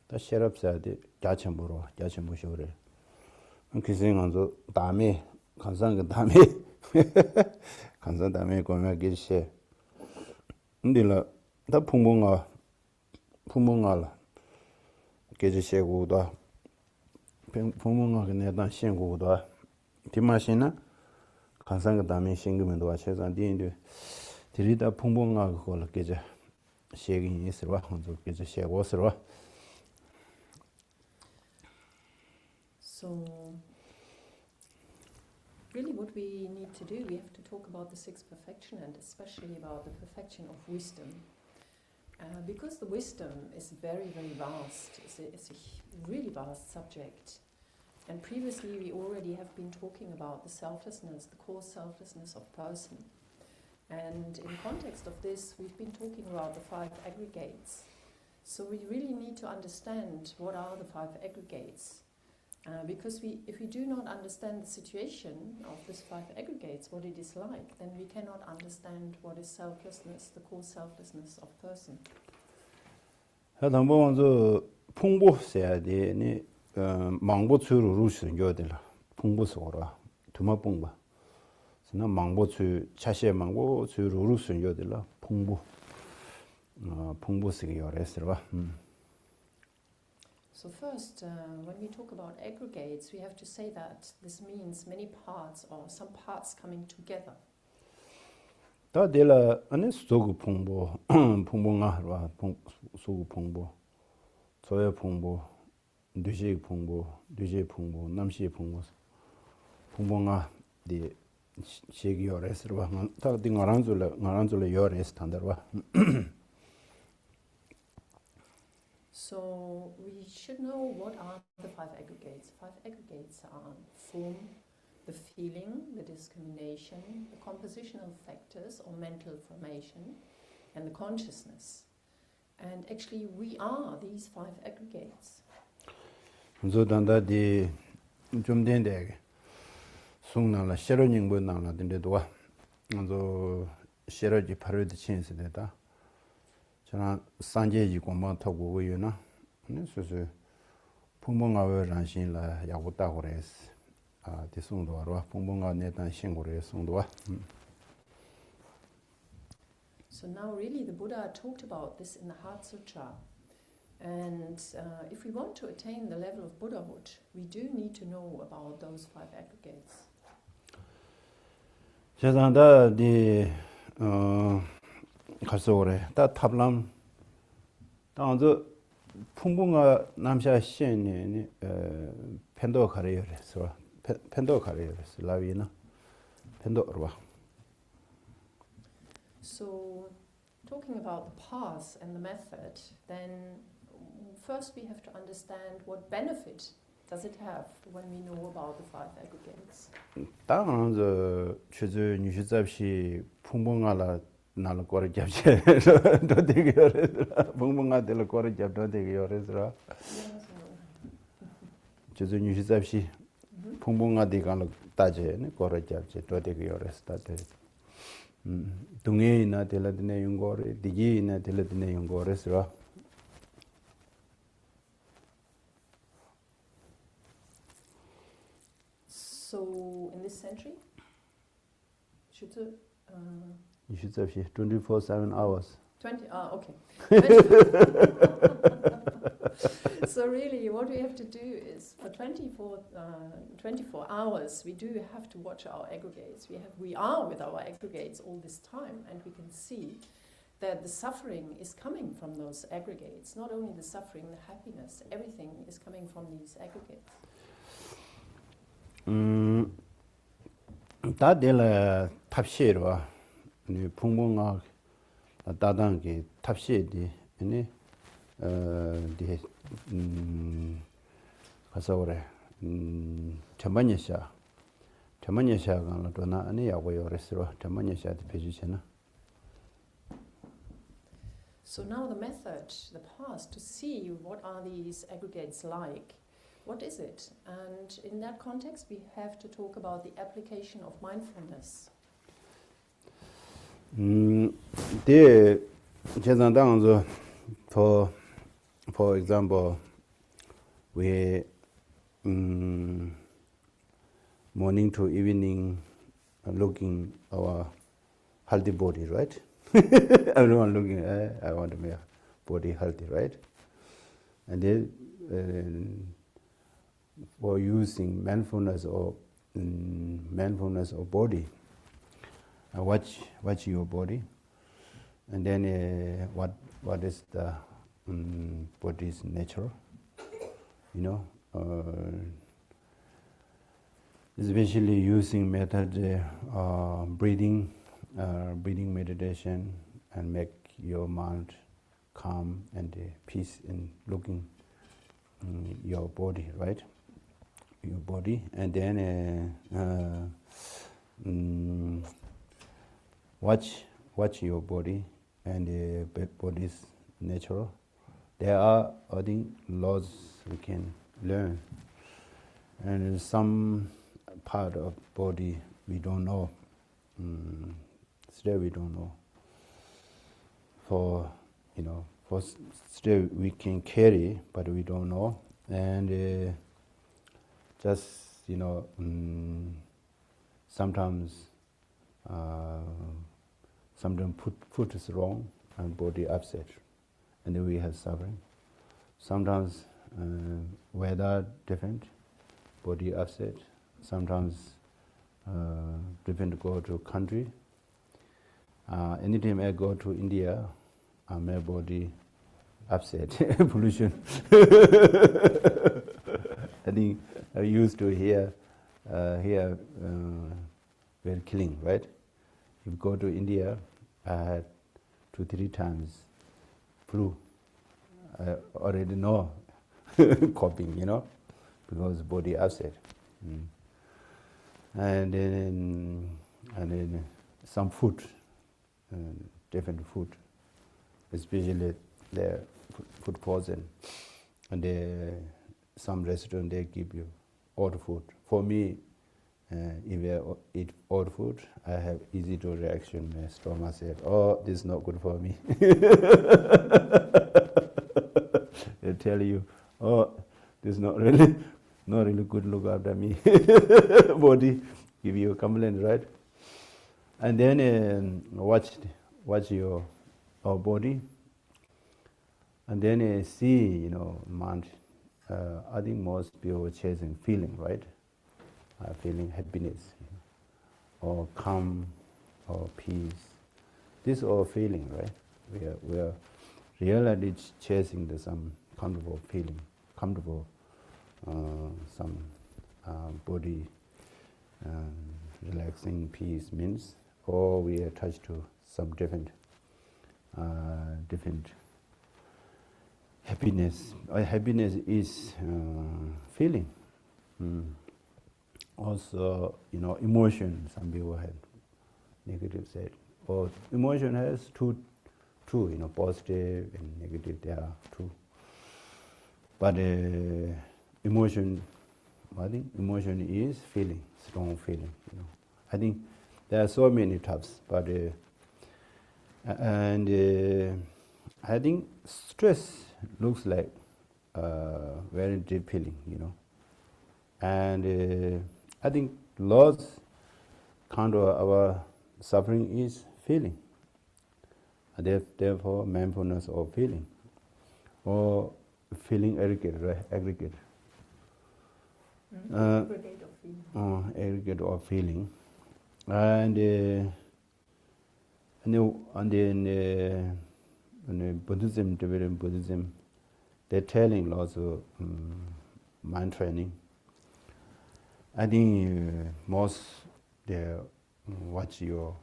다 셰럽사디 야첨부로 야첨부쇼래. 그생한도 다음에 간상 그 다음에 간상 다음에 거면 길세. 근데라 다 풍봉아 게제셰고도 풍봉아 그네다 신고도 디마시나 간상 그 다음에 신금도 와체산 디인데 디리다 풍봉아 그걸 게제 셰긴 있어와 한도 게제 셰고스로. So, really what we need to do, we have to talk about the sixth perfection and especially about the perfection of wisdom. Because the wisdom is very, very vast, it's a really vast subject. And previously we already have been talking about the selflessness, the coarse selflessness of person. And in context of this, we've been talking about the 5 aggregates. So we really need to understand what are the 5 aggregates. Because if we do not understand the situation of these 5 aggregates, what it is like, then we cannot understand what is selflessness, the core selflessness of person. 한번 풍부해야 되니 망보추로 루스 요들라 풍부서라 두마뽕바. 그나 망보추 차시에 망보추로 루스 요들라 풍부스기 요레스라. So first, when we talk about aggregates, we have to say that this means many parts or some parts coming together. 다들 안에 소구 풍부가 소구 풍부, 소여 풍부, 뒤지 풍부, 남시 풍부, 풍부가 디 시기 요레스로 다 딩아란줄레 요레스 탄다와. So we should know what are the 5 aggregates. 5 aggregates are form, the feeling, the discrimination, the compositional factors or mental formation, and the consciousness. And actually we are these 5 aggregates. So 단다디 좀 된데 송나라 셰러닝부 나나든데도 저 셰러지 파르드 친스데다. 저는 산제지 공부 타고 오요나. 그래서 풍봉아의 ran신라 야고다고 그랬어. 대송도 알아. 풍봉아 내단 신고를 송도와. So now really the Buddha talked about this in the Heart Sutra. And if we want to attain the level of Buddhahood, we do need to know about those 5 aggregates. 제단다 디 가서 그래. 다 탑람 당저 풍봉아 남샤 시엔니 펜도 가려서 펜도 가려서 라위나 펜도 와. So talking about the path and the method, then first we have to understand what benefit does it have when we know about the 5 aggregates. 당저 최저 뉴시잡시 풍봉아라 나를 거를 잡지 더 되게 열어서 멍멍아들 거를 잡더 되게 열어서 저저 뉴시잡시 풍봉아디 간을 따제네 거를 잡지 더 되게 열어서 따제 동해이나 될라드네 용거를 디기나 될라드네 용거를 So in this century you should say 24/7 hours. 20, okay. So really what we have to do is for 24 hours we do have to watch our aggregates. We are with our aggregates all this time, and we can see that the suffering is coming from those aggregates. Not only the suffering, the happiness, everything is coming from these aggregates. 다들 탑시로 네 풍봉아 다단게 탑시디 네 디 가서 그래 전반예샤가 또나 아니 야고요 그랬어 전반예샤한테 배주잖아. So now the method, the path to see what are these aggregates like. What is it? And in that context we have to talk about the application of mindfulness. 대 제단당서 for example we morning to evening looking our healthy body, right? Everyone looking, I want to make body healthy, right? And then for using mindfulness or body, watch your body, and then what is the body's nature, you know, especially using method breathing meditation, and make your mind calm and peace in looking your body, right? Your body, and then watch your body and the body's natural. There are, I think, laws we can learn, and some part of body we don't know. Still we don't know. For still we can carry, but we don't know, and just sometimes foot is wrong and body upset, and then we have suffering. Sometimes weather different, body upset. Sometimes different go to country. Anytime I go to India, my body upset. Pollution. I think I used to hear very killing, right? If you go to India, I had 2-3 times flu. I already know coping, because body upset. And then some food, different food, especially the food poison, and some restaurant they give you old food. For me, if I eat old food, I have easy to reaction. My stomach said, "Oh, this is not good for me." They tell you, "Oh, this is not really good. Look after me." Body give you a complaint, right? And then watch our body, and then see, mind. I think most people are chasing feeling, right? Feeling happiness, or calm, or peace. This all feeling, right? We are really chasing some comfortable feeling, some body relaxing peace means, or we are attached to some different happiness. Happiness is feeling. Also, emotion. Some people have negative side. Or emotion has two, positive and negative. There are two. But emotion, I think emotion is feeling, strong feeling. I think there are so many types, but and I think stress looks like very deep feeling, and I think loss kind of our suffering is feeling, and therefore mindfulness or feeling, or feeling aggregate, right? Aggregate. Aggregate of feeling. Aggregate of feeling, and then Buddhism, Tibetan Buddhism, they're telling lots of mind training. I think most they watch your,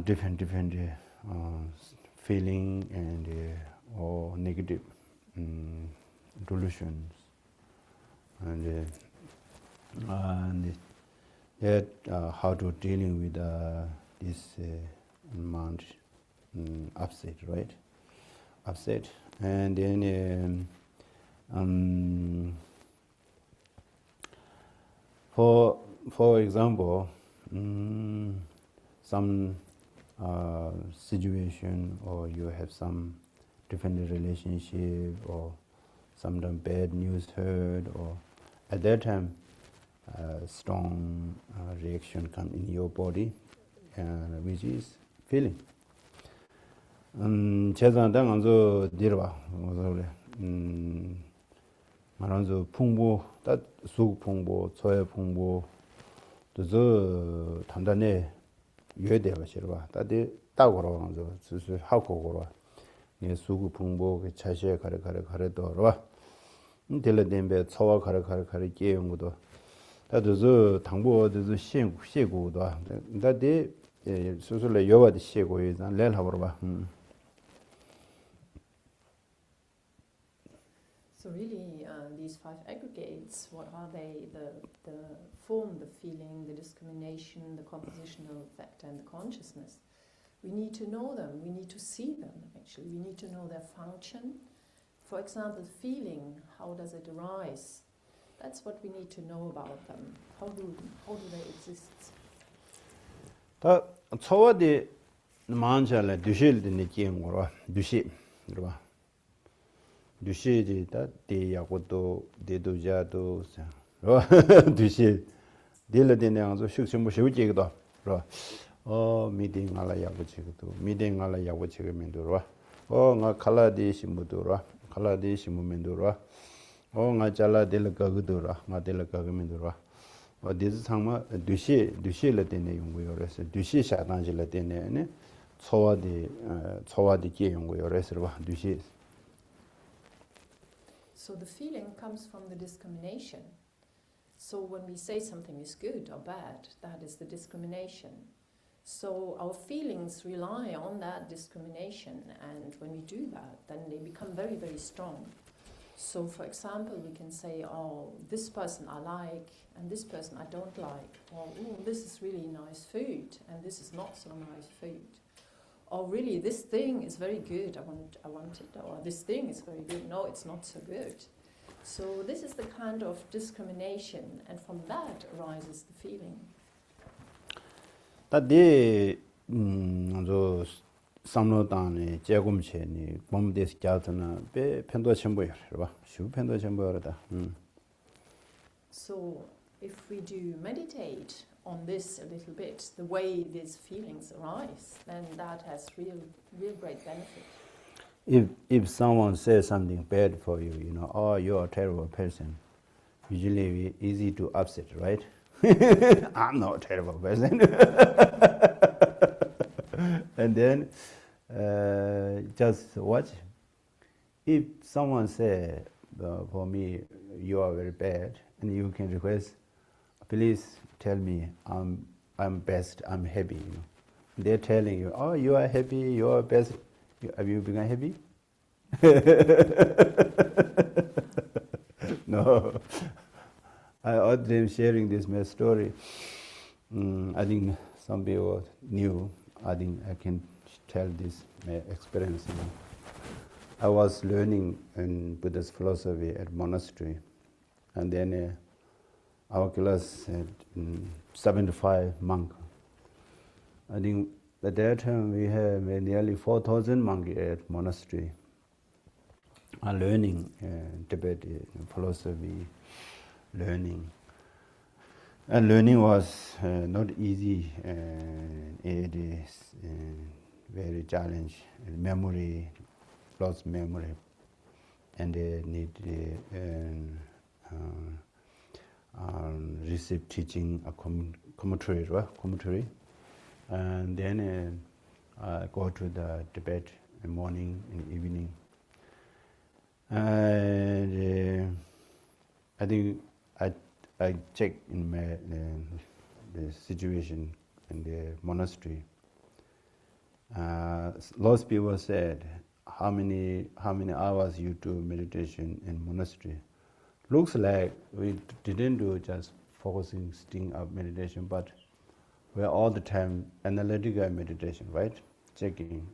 different feeling and or negative delusions, and yet how to dealing with this mind upset, right? Upset, and then for example, some situation, or you have some different relationship, or sometimes bad news heard, or at that time strong reaction come in your body, which is feeling. 제자당 안저 데려와 그래. 말한저 풍부 다 수풍부 소의 풍부 저 단단해 유해되어 버셔봐. 다들 따고로 안저 수수 하고 거로. 예 수구 풍부 그 차시에 가르도 봐. 델레덴베 초와 가르 깨용 것도 다들 저 당보도 시고도 다들 수술에 여와도 시고에 낼 하고 봐. So really, these 5 aggregates, what are they? The form, the feeling, the discrimination, the compositional factor, and the consciousness. We need to know them. We need to see them, actually. We need to know their function. For example, feeling, how does it arise? That's what we need to know about them. How do they exist? 다 초와디 만잘에 두실드 느끼는 거라. 두시. 들어봐. 두시지다 대야고도 대도자도 두시 딜레데네 안서 식심부 쉬우지기도 미팅 알아 야고치기도 미팅 알아 야고치기면도 nga 칼라디 심부도라 칼라디 심부면도라 nga 잘라 딜가그도라 nga 딜가그면도라 디즈 상마 두시레데네 용고요레서 두시 샤단질레데네 초와디 게 용고요레서 두시. So the feeling comes from the discrimination. So when we say something is good or bad, that is the discrimination. So our feelings rely on that discrimination, and when we do that, then they become very, very strong. So for example, we can say, oh, this person I like, and this person I don't like. Or, oh, this is really nice food, and this is not so nice food. Or really, this thing is very good, I want it. Or this thing is very good, no, it's not so good. So this is the kind of discrimination, and from that arises the feeling. 다디 저 삼로단에 제금체니 몸데스 갸트나 베 편도 첨부여 봐. 슈 편도 첨부여다. So if we do meditate on this a little bit, the way these feelings arise, then that has real great benefit. If someone says something bad for you, you know, oh, you're a terrible person, usually easy to upset, right? I'm not a terrible person. And then just watch. If someone say for me, you are very bad, and you can request, please tell me I'm best, I'm happy. You know, they're telling you, oh, you are happy, you are best. Have you become happy? No. I heard them sharing this my story. I think some people knew. I think I can tell this my experience. You know. I was learning in Buddhist philosophy at monastery, and then our class had 75 monks. I think at that time we had nearly 4,000 monks at monastery. Learning Tibetan philosophy, learning. And learning was not easy, it is very challenging. Memory, lost memory, and they need receive teaching, a commentary, and then go to the Tibet in the morning and evening. And I think I checked in my the situation in the monastery. Lots of people said, how many hours you do meditation in monastery? Looks like we didn't do just focusing, sitting up meditation, but we're all the time analytical meditation, right? Checking.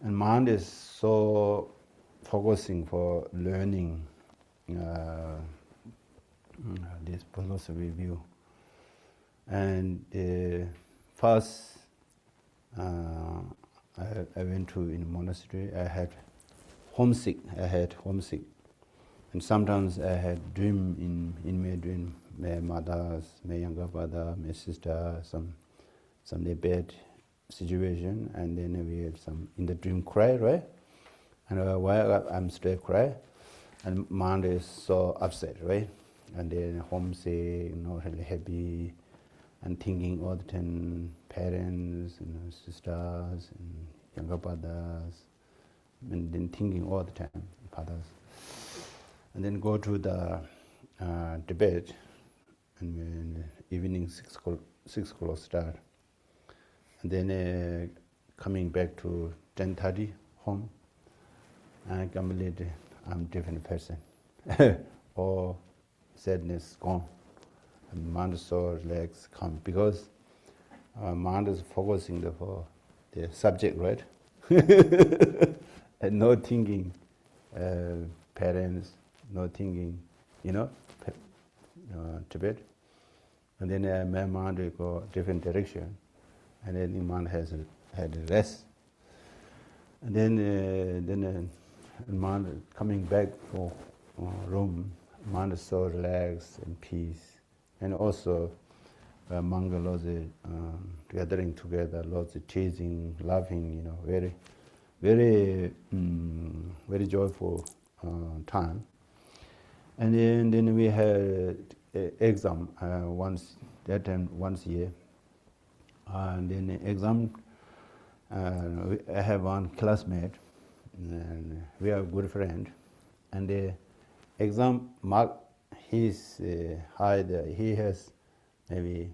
And mind is so focusing for learning this philosophy view. And first, I went to in a monastery. I had homesick. And sometimes I had dream in my dream, my mother's, my younger brother, my sister, some bad situation, and then we had some in the dream cry, right? And while I'm still cry, and mind is so upset, right? And then homesick, not really happy, and thinking all the time parents, sisters, and younger brothers, and then thinking all the time fathers. And then go to the debate, and when evening 6 o'clock start. And then coming back to 10:30 home, I completely I'm different person. All sadness gone, and mind is so relaxed, calm, because mind is focusing for the subject, right? And no thinking parents, no thinking, Tibet. And then my mind will go different direction, and then the mind had rest. And then mind coming back for room, mind is so relaxed and peace. And also among lots of gathering together, lots of teasing, laughing, very very joyful time. And then we had exam once a year. And then exam, I have one classmate, and we are good friend. And the exam mark, he's high. He has maybe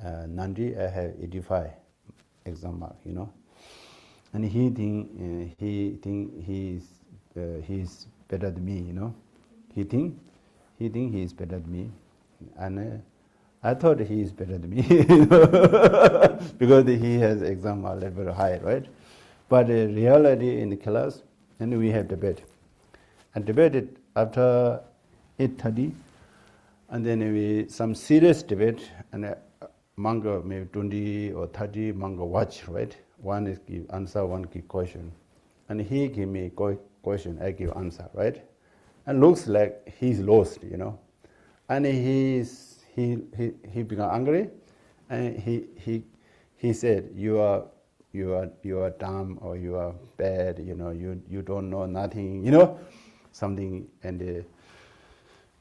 90. I have 85 exam mark, And he think he's better than me, He think he's better than me, and I thought he is better than me, because he has exam a little bit high, right? But reality in the class, and we have debate, and debated after 8:30, and then we some serious debate, and manga maybe 20 or 30 manga watch, right? One is give answer, one give question, and he give me question, I give answer, right? And looks like he's lost, and he become angry, and he said, you are dumb, or you are bad, you don't know nothing, something, and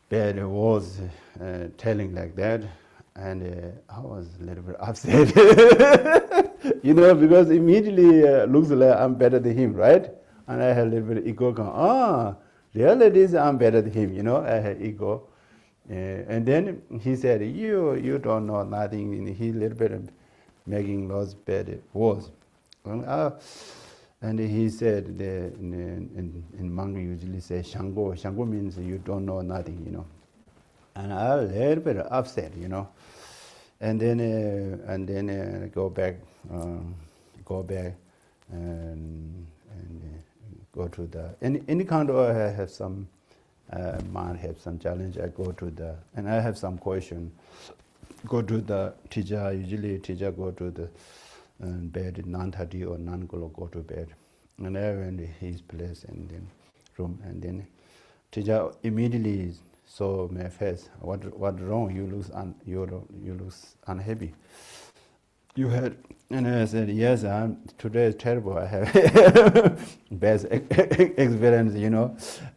bad words telling like that. And I was a little bit upset, because immediately looks like I'm better than him, right? And I had a little bit of ego, reality is I'm better than him, I had ego. And then he said, you don't know nothing, and he a little bit making lots of bad words. And he said, in Manga usually say Shango. Shango means you don't know nothing, And I was a little bit upset, And then go back and go to the any kind of I have some mind have some challenge. I go to and I have some question. Go to the teacher. Usually teacher go to the bed at 9:30 or 9 o'clock go to bed, and I went to his place and then room, and then teacher immediately saw my face. What wrong? You look unhappy. You had, and I said, yes, today is terrible. I have bad experience,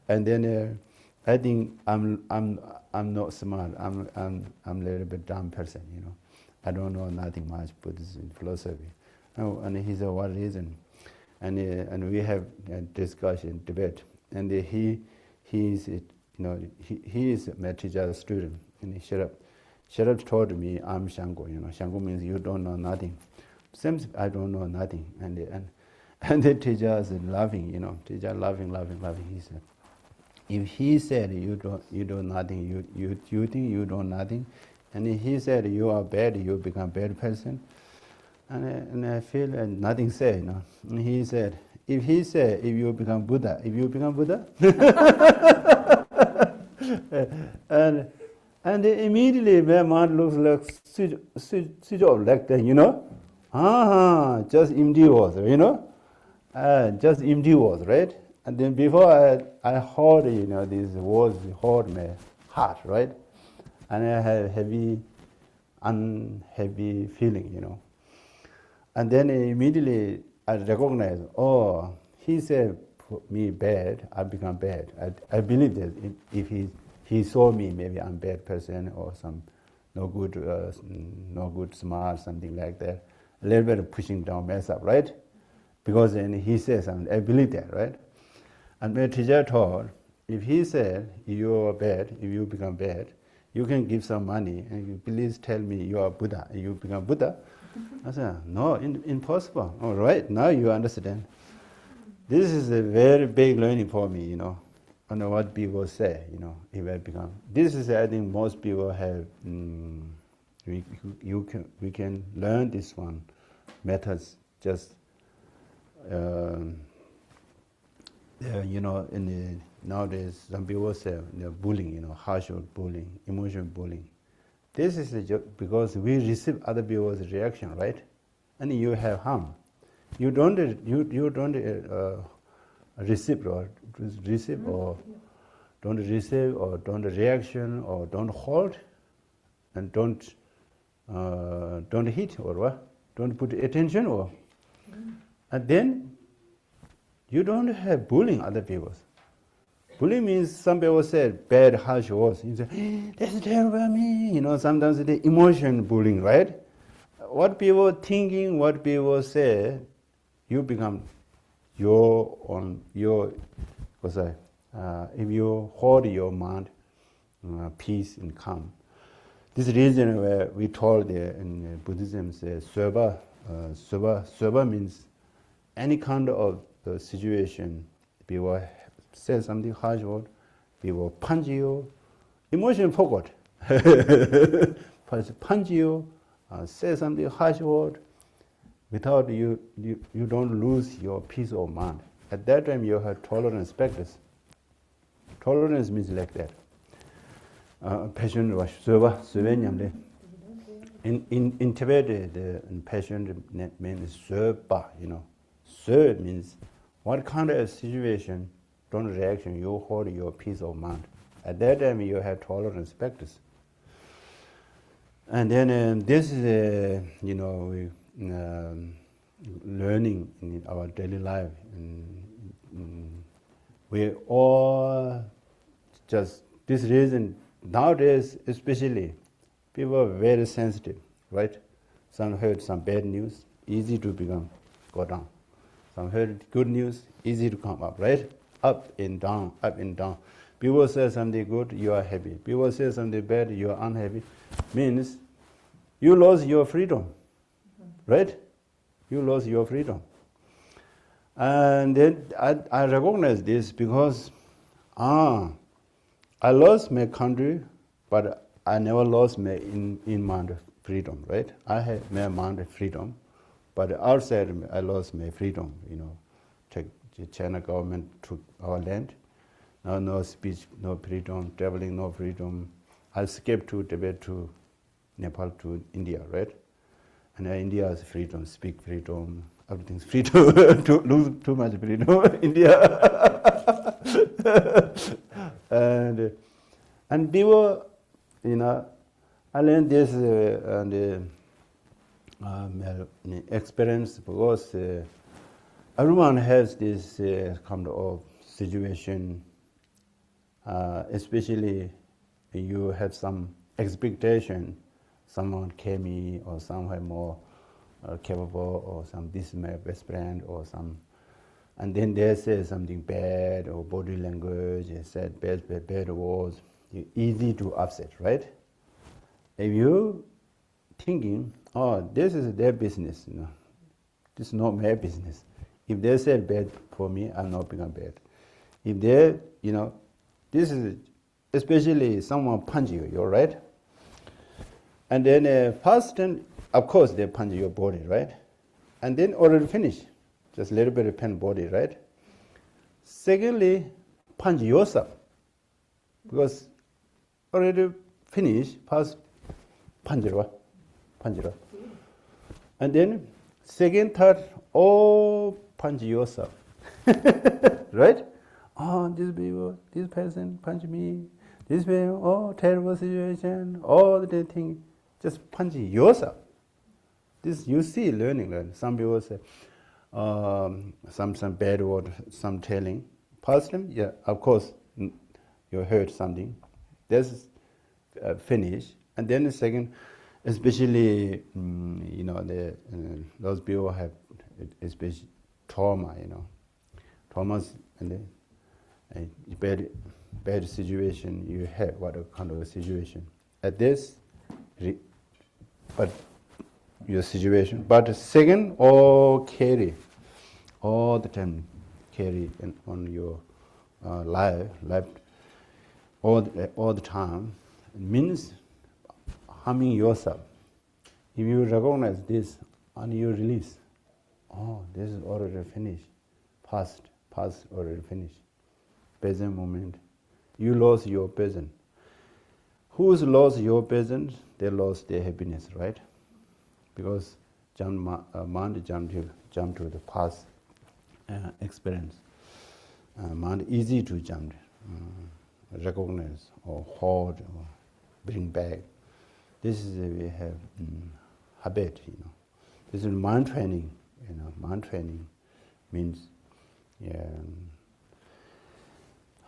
And then I think I'm not smart. I'm a little bit dumb person, I don't know nothing much Buddhism philosophy. Oh, and he said, what reason? And we have a discussion, debate, and he is my teacher's student, and Sera told me I'm Shango. Shango means you don't know nothing. Seems I don't know nothing, and the teacher is laughing. Teacher laughing. He said, if he said you do nothing, you think you do nothing, and he said you are bad, you become bad person, and I feel nothing say. And he said, if he said if you become Buddha, and immediately my mind looks like switch off like that, Just empty words, just empty words, right? And then before I heard, these words hold my heart, right? And I had unhappy feeling. And then immediately I recognized, oh, he said me bad, I become bad. I believe that if he saw me, maybe I'm a bad person or some no good smart, something like that. A little bit of pushing down, mess up, right? Because then he says something, I believe that, right? And my teacher taught, if he said you're bad, if you become bad, you can give some money and you please tell me you are Buddha, and you become Buddha. I said, no, impossible. All right, now you understand. This is a very big learning for me, on what people say, if I become. This is, I think, most people have, we can learn this one, methods, just, nowadays, some people say bullying, harsh bullying, emotional bullying. This is because we receive other people's reaction, right? And you have harm. You don't receive or don't reaction or don't hold and don't hit or what? Don't put attention or and then you don't have bullying other people. Bullying means some people say bad, harsh words. You say, that's terrible me. Sometimes the emotion bullying, right? What people thinking, what people say, you become your own, if you hold your mind, peace and calm. This reason where we told in Buddhism, says Sera means any kind of situation, people say something harsh word, people punch you, emotion forgot. Punch you, say something harsh word, without you don't lose your peace of mind. At that time you have tolerance practice. Tolerance means like that. Passion was in Tibet the passion means Sera, Sera means what kind of situation, don't reaction, you hold your peace of mind. At that time you have tolerance practice. And then this is learning in our daily life. We all just, this reason, nowadays especially, people are very sensitive, right? Some heard some bad news, easy to go down. Some heard good news, easy to come up, right? Up and down, up and down. People say something good, you are happy. People say something bad, you are unhappy. Means you lost your freedom, right? You lost your freedom. And then I recognize this because, I lost my country, but I never lost my in mind freedom, right? I had my mind freedom, but outside I lost my freedom, The China government took our land. Now no speech, no freedom, traveling, no freedom. I escaped to Tibet, to Nepal, to India, right? And India has freedom, speak freedom, everything's freedom. To lose too much freedom, India. and people, I learned this experience because everyone has this kind of situation, especially you have some expectation, someone came or somewhere more capable, or this is my best friend, or some, and then they say something bad, or body language, they said bad words, you're easy to upset, right? If you thinking, oh, this is their business, this is not my business. If they say bad for me, I'm not become bad. If they, this is, especially someone punch you, you're right? And then first, of course, they punch your body, right? And then already finish, just a little bit of pain body, right? Secondly, punch yourself, because already finish, first punch it. And then second, third, all punch yourself. Right? Oh, this people, this person punch me. This person, oh, terrible situation. All the thing, just punch yourself. This you see learning. Right? Some people say, some bad word, some telling. Positive, yeah, of course, you heard something. That's finish. And then the second, especially, those people have especially trauma, traumas and bad situation you have, what kind of a situation. At this, but your situation. But second, all carry, all the time carry on your life, all the time. It means harming yourself. If you recognize this and you release, oh, this is already finished. Past already finished. Present moment. You lost your present. Who's lost your present? They lost their happiness, right? Because mind jump to the past experience. Mind easy to jump, recognize or hold or bring back. This is we have habit, This is mind training, Mind training means,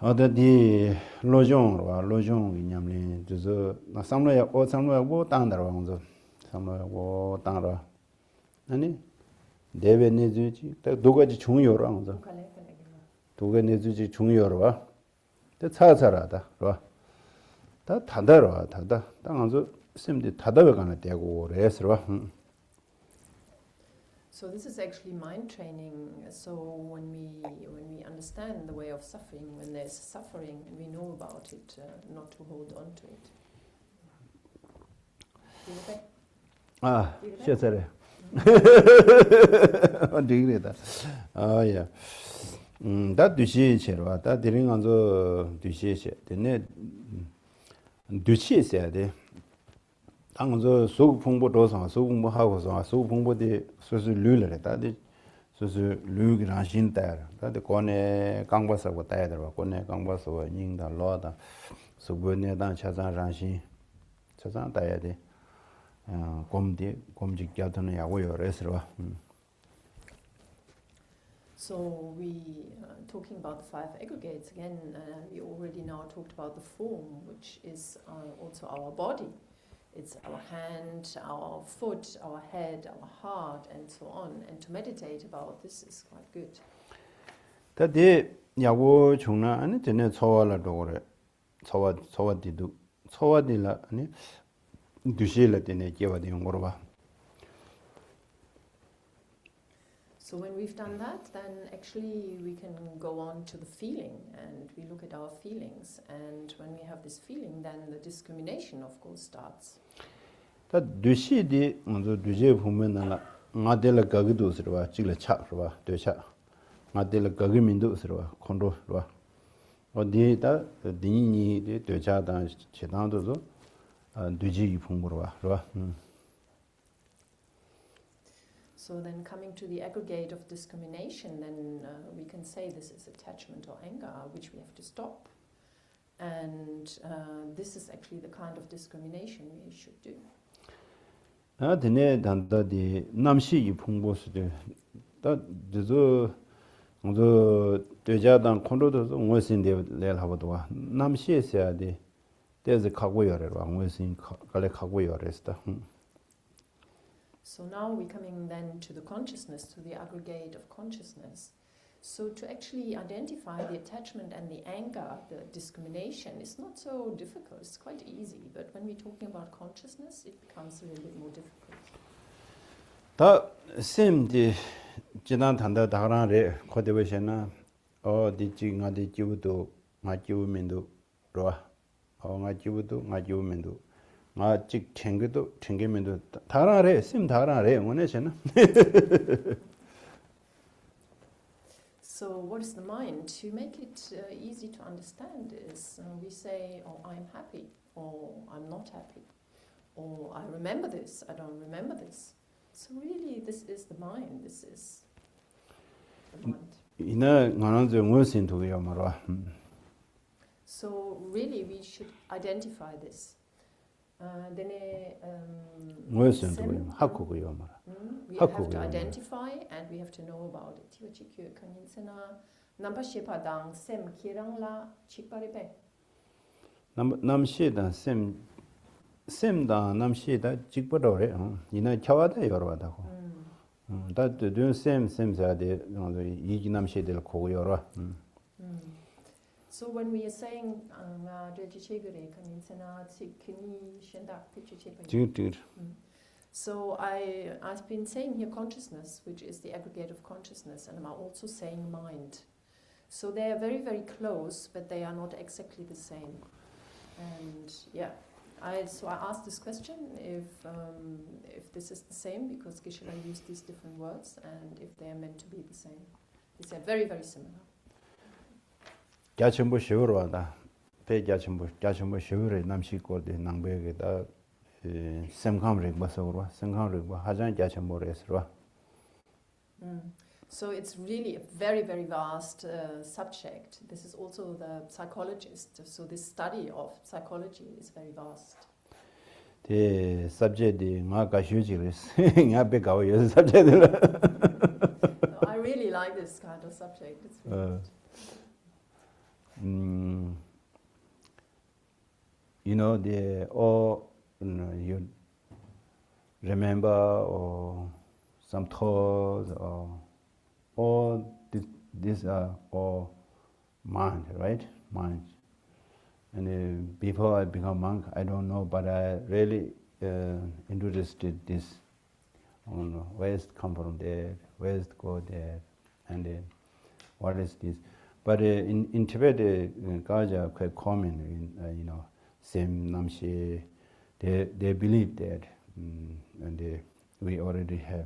other the lojong inyamli, just somewhere go down the wrong, somewhere go down the. Ani, Deve nezuji, dugaji chungyo, 두개 내주지 중요로와 더 차차라다 로 다 다다로 다다 땅안서 쌤디 다다에 가나 되고 그래서 So this is actually mind training. So when we understand the way of suffering, when there's suffering and we know about it, not to hold on to it. 아, 시작해. 어디그래다. 아, 야. 다 두시체로 다 드링한서 두시체 되네 두시체야 돼 당저 소풍보도서 소풍보하고서 소풍보디 소소 류를 다들 소소 류기랑 신다라 다들 권에 강바서고 따야더라 권에 강바서 닝다 로다 소고네단 차장랑신 차장 따야 돼 곰직 갸드는 야고요 그래서 So we, talking about the 5 aggregates, again, we already now talked about the form, which is also our body. It's our hand, our foot, our head, our heart, and so on. And to meditate about this is quite good. 다데 야고 중나 아니 전에 초월라도 그래. 초월디라 아니 두실라 되네 개와디 용거로 봐. So when we've done that, then actually we can go on to the feeling and we look at our feelings. And when we have this feeling, then the discrimination, of course, starts. 다 두시디 먼저 두제 보면은 나델라 가기도 쓰러와 지글 차르와 되차 나델라 가기민도 쓰러와 콘로와 어디다 디니 되차다 제단도서 두지 풍부로와 와 So then coming to the aggregate of discrimination, then we can say this is attachment or anger, which we have to stop. And this is actually the kind of discrimination we should do. 드네 단다디 남시 풍부스데 다 저저 먼저 되자단 콘로도 원신데 내려하고도 남시에서야디 there's a 카고요래로 원신 갈래 카고요래스다. So now we're coming then to the consciousness, to the aggregate of consciousness. So to actually identify the attachment and the anger, the discrimination, is not so difficult. It's quite easy. But when we're talking about consciousness, it becomes a little bit more difficult. 다 쌤디 지난 단다 다라레 코데베시나 디지 나디 지부도 마지우면도 로아 마지우도 마지우면도 마직 챙겨도 챙기면도 다라레 쌤 다라레 원해잖아. So what is the mind? To make it easy to understand is we say, oh, I'm happy, or I'm not happy, or I remember this, I don't remember this. So really, this is the mind. This is the mind. 이나 나는저 무슨 도요 말아. So really, we should identify this. 무슨 도요 학고요 말아. We have to identify and we have to know about it. 티오치큐 카닌세나 남파시파당 셈 키랑라 칙바리베. 남시다 셈다 남시다 직보도래. 이나 켜와다 여러와다고. 다들 셈자데 이기 남시들 고고 여러. So when we are saying so I've been saying here consciousness, which is the aggregate of consciousness, and I'm also saying mind. So they are very, very close, but they are not exactly the same. And yeah, so I asked this question if this is the same, because Geshe-la used these different words, and if they are meant to be the same. These are very, very similar. 야천부 시우로다. 야천부 시우를 남시고데 낭베게다 semkamrik basawra semkamrik ba hajan yachamoresra. So it's really a very, very vast subject. This is also the psychologist. So this study of psychology is very vast. The subject nga kashujiris nga be gawo yo subject. I really like this kind of subject. It's really you know, you remember or some thoughts or all these are all mind, right? Mind. And before I become monk, I don't know, but I really interested this. Where it come from there, where it go there, and what is this? But in Tibet, Gaja quite common. You know, same Namshi. They believe that, and we already have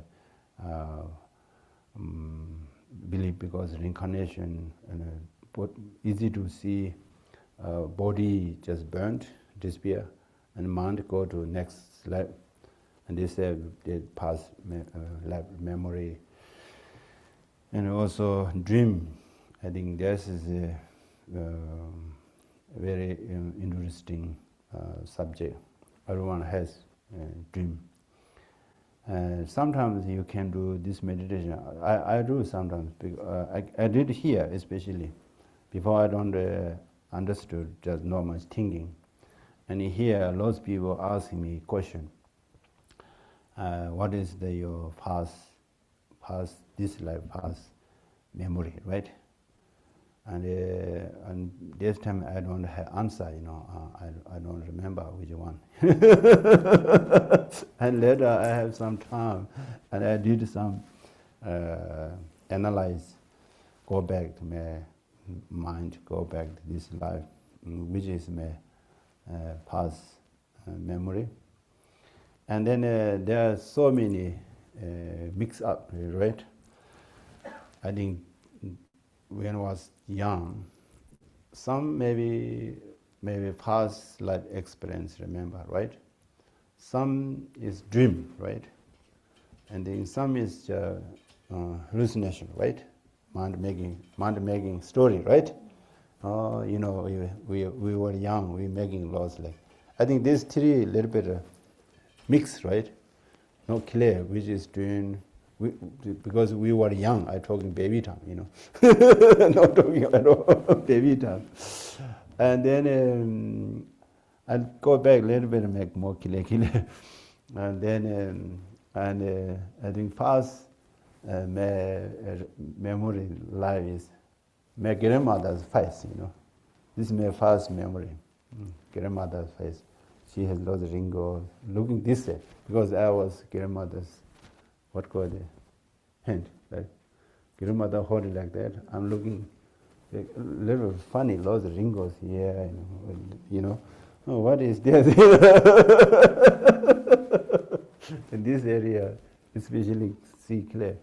belief because reincarnation and easy to see. Body just burnt, disappear, and mind go to next life, and they say they pass life memory, and also dream. I think this is a very interesting subject. Everyone has a dream. Sometimes you can do this meditation. I do sometimes. I did here especially. Before I don't understood just normal thinking. And here lots of people asking me question. What is your past this life past memory, right? And this time I don't have answer, you know. I don't remember which one. And later I have some time, and I did some analyze, go back to my mind, go back to this life, which is my past memory. And then there are so many mix up, right? I think when I was young, some maybe past life experience remember, right? Some is dream, right? And then some is hallucination, right? Mind making story, right? You know, we were young, we making laws like. I think these three little bit mixed, right? Not clear which is dream. Because we were young, I talking baby time, you know, not talking about baby time. And then I'll go back a little bit and make more kile. And then I think past memory life is my grandmother's face, you know. This is my first memory, grandmother's face. She has lots of wrinkles, looking this way, because I was grandmother's. What called the hand, right? Grandmother hold it like that. I'm looking a little funny, lots of wrinkles here, you know. Oh, what is this? In this area, especially see clear.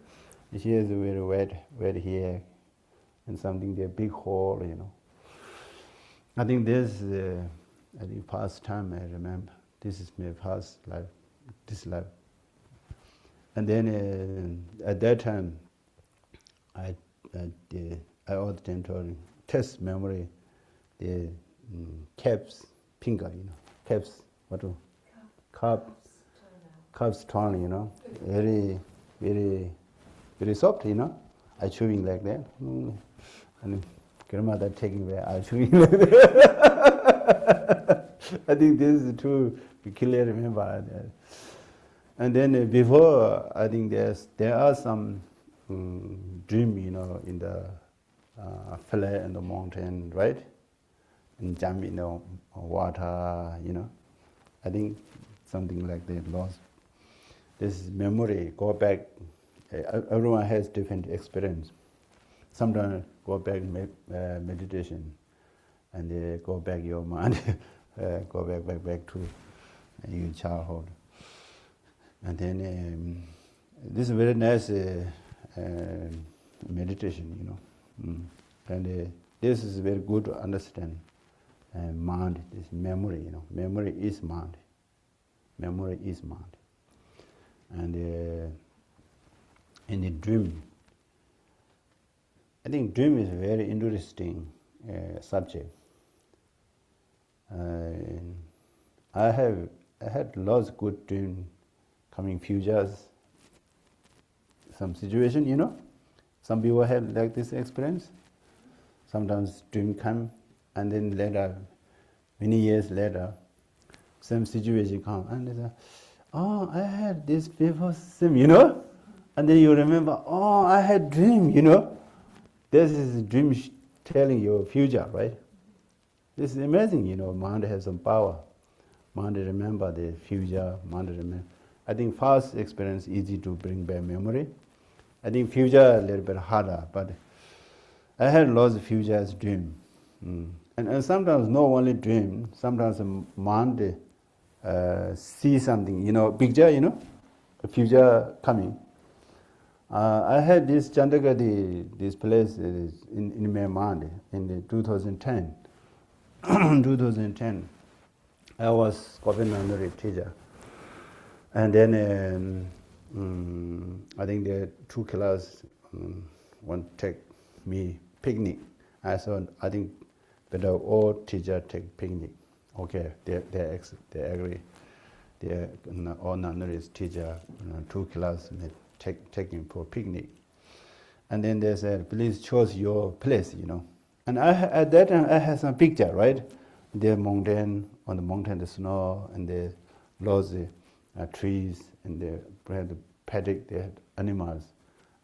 She has a very wet hair, and something there, big hole, you know. I think this, I think past time I remember. This is my past life, this life. And then at that time, I all the time told test memory, the caps, finger, caps, what do, cups turn, very, very, very soft, I chewing like that. And grandmother taking away, I chewing like that. I think this is too clearly remember. And then before, I think there are some dream, in the flat and the mountain, right? And jump in the water, I think something like that lost. This memory, go back, everyone has different experience. Sometimes go back meditation, and go back your mind, go back to your childhood. And then this is very nice meditation, And this is very good to understand. Mind, this memory, memory is mind. Memory is mind. And in the dream, I think dream is a very interesting subject. I had lots of good dreams coming futures, some situation, Some people have like this experience. Sometimes dream come, and then later, many years later, same situation come, and they say, oh, I had this before, same, And then you remember, oh, I had dream, This is dream telling you future, right? This is amazing, mind has some power. Mind remember the future, mind remember. I think past experience easy to bring back memory. I think future a little bit harder, but I had lots of future as dream. And sometimes not only dream, sometimes the mind see something, picture, a future coming. I had this Chandagati, this place in my mind in the 2010. 2010, I was Copenhagen teacher. And then I think there are 2 classes want to take me picnic. I think better all teacher take picnic. Okay, they agree. They all non-knowledge teacher 2 classes taking for picnic. And then they said, please choose your place, And at that time I had some picture, right? The mountain, on the mountain the snow, and the lots trees, and they had the paddock, they had animals,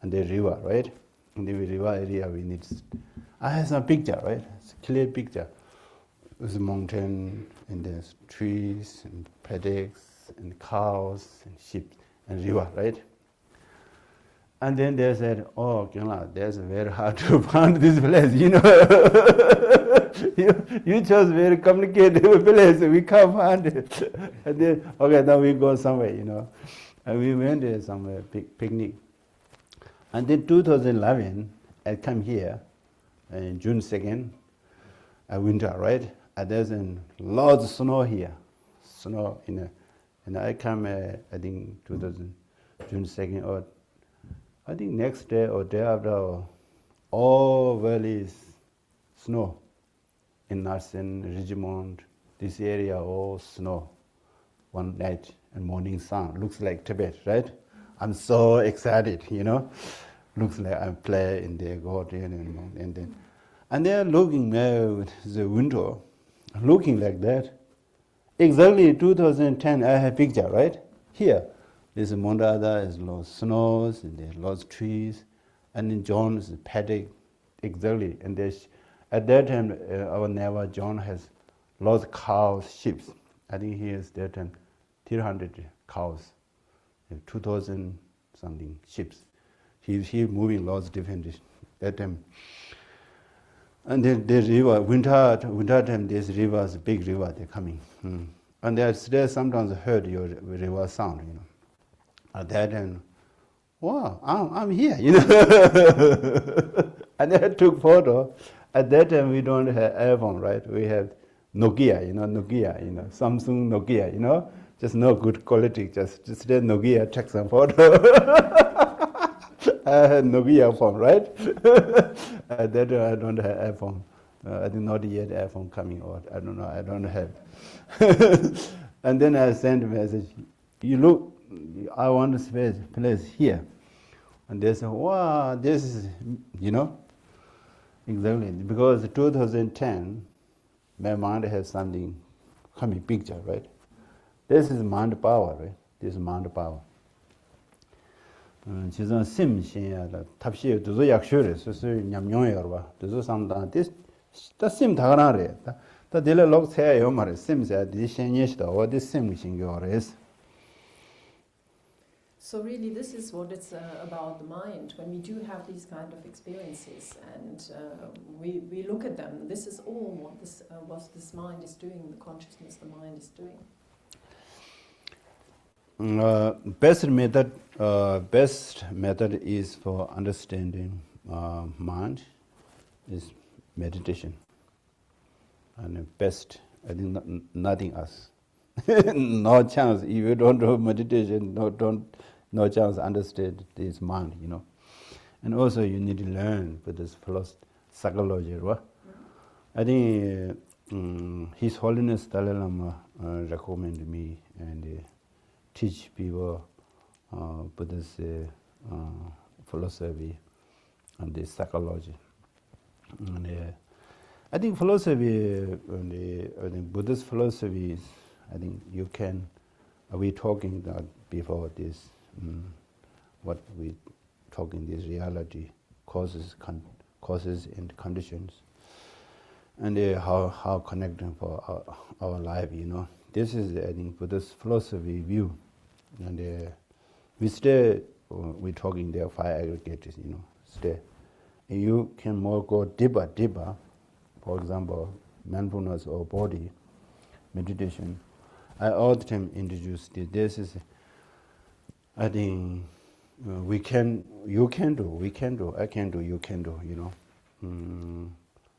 and the river, right? In the river area we need. I had some picture, right? It's a clear picture. There's a mountain, and there's trees, and paddocks, and cows, and sheep, and river, right? And then they said, oh, Geshela-la, that's very hard to find this place, you chose very complicated place, we can't find it. And then, okay, now we go somewhere, And we went there somewhere, picnic. And then 2011, I come here, June 2nd, winter, right? And there's lots of snow here, and I come, I think, June 2nd, or I think next day or day after, all valleys, snow. In Tarchin, Ridgemont, this area, all snow. One night and morning sun, looks like Tibet, right? I'm so excited, Looks like I play in the garden and they're looking out the window, looking like that. Exactly 2010, I have picture, right? Here. There's a mountain, there's lots of snows, and there's lots of trees, and in John's paddock, exactly. And there's, at that time, our neighbor John has lots of cows, sheep. I think he has that time 300 cows, 2,000 something sheep. He's moving lots of different that time. And then the river, winter time, these rivers, big river, they're coming. And there's sometimes heard your river sound, At that time, wow, I'm here, And I took photo. At that time, we don't have iPhone, right? We have Nokia, Samsung Nokia, just no good quality. Just the Nokia take some photo. I had Nokia phone, right? That I don't have iPhone. I think not yet iPhone coming out. I don't know. I don't have. And then I sent a message. You look. I want to place here. And they said, wow, this is, exactly. Because 2010, my mind has something coming picture, right? This is mind power, right? This is mind power. 지금 심 신야다 탑시에 두조 약쇼래 소소 냠뇽여 봐. 두조 상당 this 심 다가나래. 다 딜레 록 세요 말에 심세 디신예시다. 어디 심 신교래스. So really, this is what it's about the mind. When we do have these kind of experiences, and we look at them, this is all what this mind is doing. The consciousness, the mind is doing. Best method is for understanding mind is meditation, and the best, I think, nothing else. No chance if you don't do meditation. No chance to understand this mind, And also you need to learn with this psychology, right? I think His Holiness Dalai Lama recommended me and teach people Buddhist philosophy and the psychology. And I think philosophy, Buddhist philosophy is, I think you can, we talking before this, what we talking this reality, causes and conditions, and how connecting for our life, This is, I think, Buddhist philosophy view, and we stay, we talking there 5 aggregates, stay. And you can more go deeper, for example, mindfulness or body, meditation. I all the time introduce this is, I think, you can do, I can do, you can do,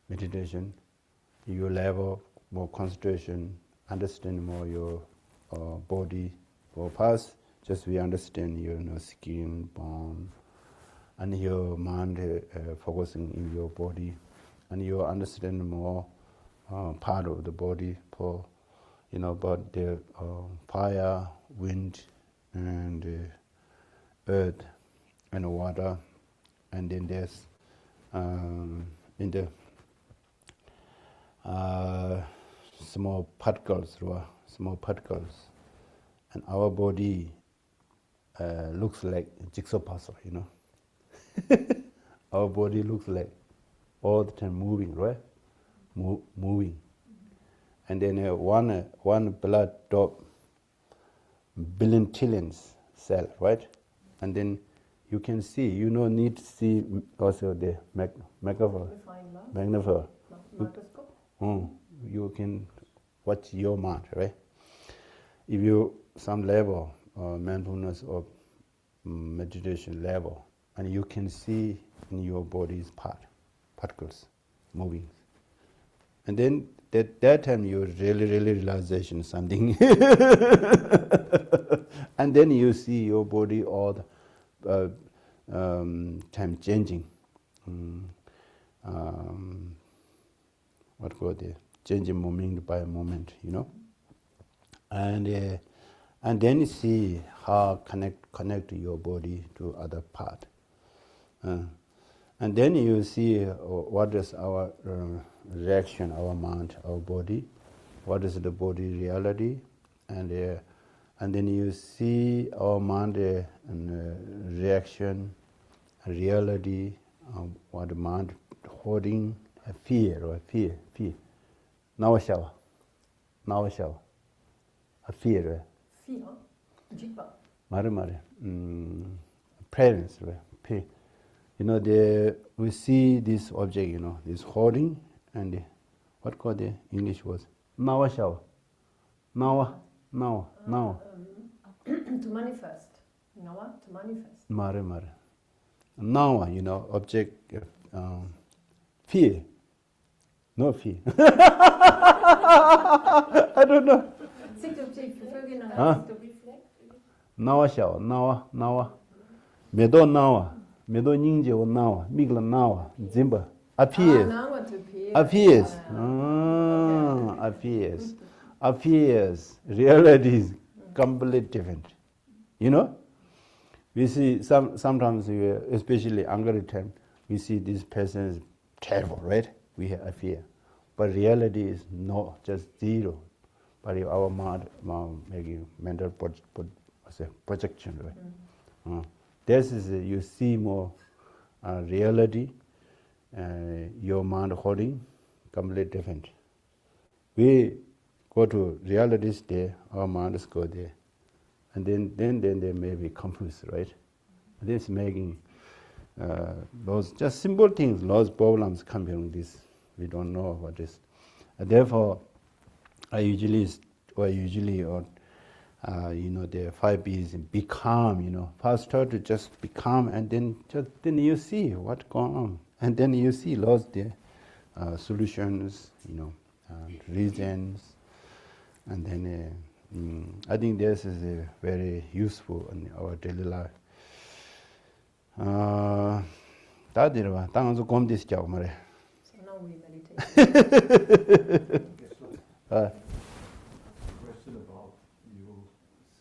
meditation, your level, more concentration, understand more your body. For past, just we understand your skin, bone, and your mind focusing in your body, and you understand more part of the body for, about the fire, wind, and earth, and water, and then there's in the small particles, and our body looks like jigsaw puzzle, Our body looks like all the time moving, right? Moving. And then one blood drop, billion trillions cell, right? And then you can see, need to see also the magnifier. You can watch your mind, right? If you some level, mindfulness or meditation level, and you can see in your body's particles moving. And then that time you really realization something. And then you see your body all the time changing. What called it? Changing moment by moment, And then you see how connect your body to other part. And then you see what is our reaction, our mind, our body, what is the body reality, and then you see our mind and reaction, reality, what the mind holding, fear. Now shower, a fear. Fear, jigba. Mare. Presence, right? We see this object, this holding, and what called the English was now shower. Now. To manifest. To manifest. Mare. Now, object, fear. No fear. I don't know. nawa xiao, nawa. Medo nawa, medo ningje wo nawa, migla nawa, zimba. Appears. Now to appear. Appears. Okay. Appears. Appears. Reality is completely different. You know? We see sometimes, especially Angry time, we see this person is terrible, right? We have a fear. But reality is no, just zero. But our mind making mental projection, right? This is, you see more reality, your mind holding, completely different. We go to realities there, our minds go there. And then they may be confused, right? This making those just simple things, those problems come from this. We don't know what is. And therefore, I usually, the 5 B's become, first start to just become, and then you see what's going on, and then you see lots the solutions, reasons, and then I think this is very useful in our daily life. So now we meditate. Question about, you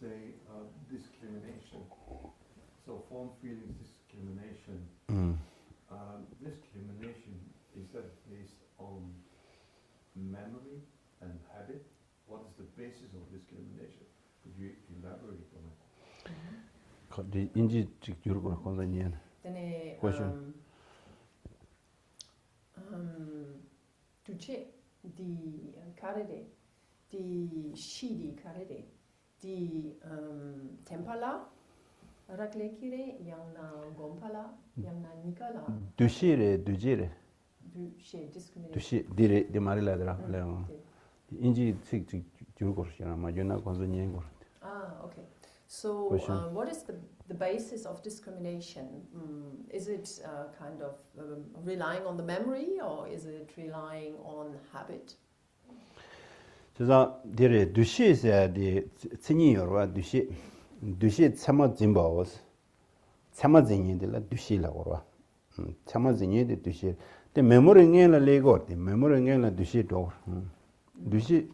say discrimination. So form, feeling, discrimination. Discrimination, is that based on memory and habit? What is the basis of discrimination? Could you elaborate on it? Then Question. Duce di karede, di shidi karede, di tempala, raklekire, yangna gompala, yangna nikala. Dujire. Duce, discrimination. Dushi, dire, de mariladra. Inji sik jurgorshana, majuna konzonyengor. Okay. So, what is the basis of discrimination? Is it kind of relying on the memory, or is it relying on habit? So, dire, dushi is the tsini yorwa, dushi tsama zimbaos, tsama zinyi de la dushi la orwa. Tsama zinyi de dushi. The memory ngela legor, the memory ngela dushi door. Dushi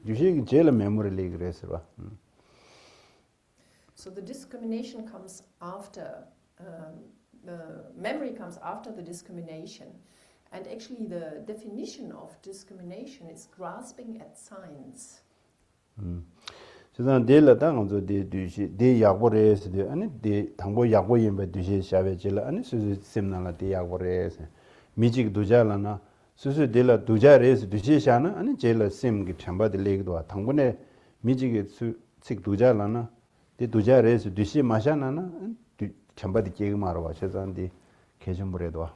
jela memory leg reswa. So the discrimination comes after, memory comes after the discrimination. And actually the definition of discrimination is grasping at signs. So de la tang zo de yagores de ani de tangbo yagbo yimbe dushi shabe jela ani su simna la de yagores mijik dujala na su de la dujares dushi shana ani jela sim gi chamba de legdo tangbo ne mijik su sik dujala na de dujares dushi mashana na chamba de jeg marwa chezan de kejumburedo.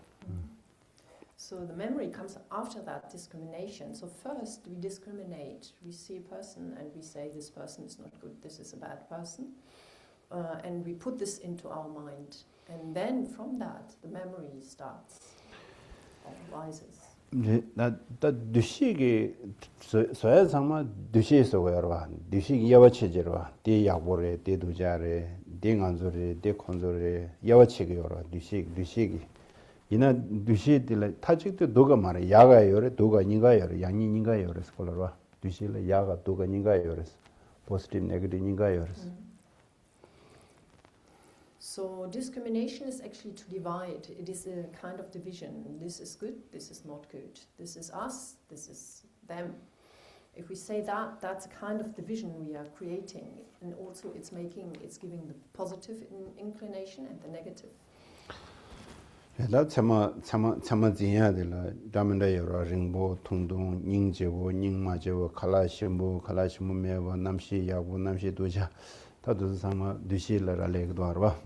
So the memory comes after that discrimination. So first we discriminate. We see a person and we say this person is not good, this is a bad person. And we put this into our mind. And then from that the memory starts, or rises. 나 두시기 소야 상마 두시에서 외로와 두시기 야와체제로와 대 약보래 대 두자래 대 간조래 대 콘조래 야와체기 요라 두시기 이나 두시들 타직도 누가 말해 야가 요래 누가 니가 요래 양이 니가 요래 스콜러와 두시를 야가 누가 니가 요래 positive negative 니가 요래. So discrimination is actually to divide. It is a kind of division. This is good, this is not good. This is us, this is them. If we say that, that's a kind of division we are creating. And also it's giving the positive inclination and the negative. 다 참아 지야들라 담은다 여러 링보 통동 닝제고 닝마제고 칼라시모 메고 남시 야고 남시 도자 다도 상마 두실라 레기도 알아.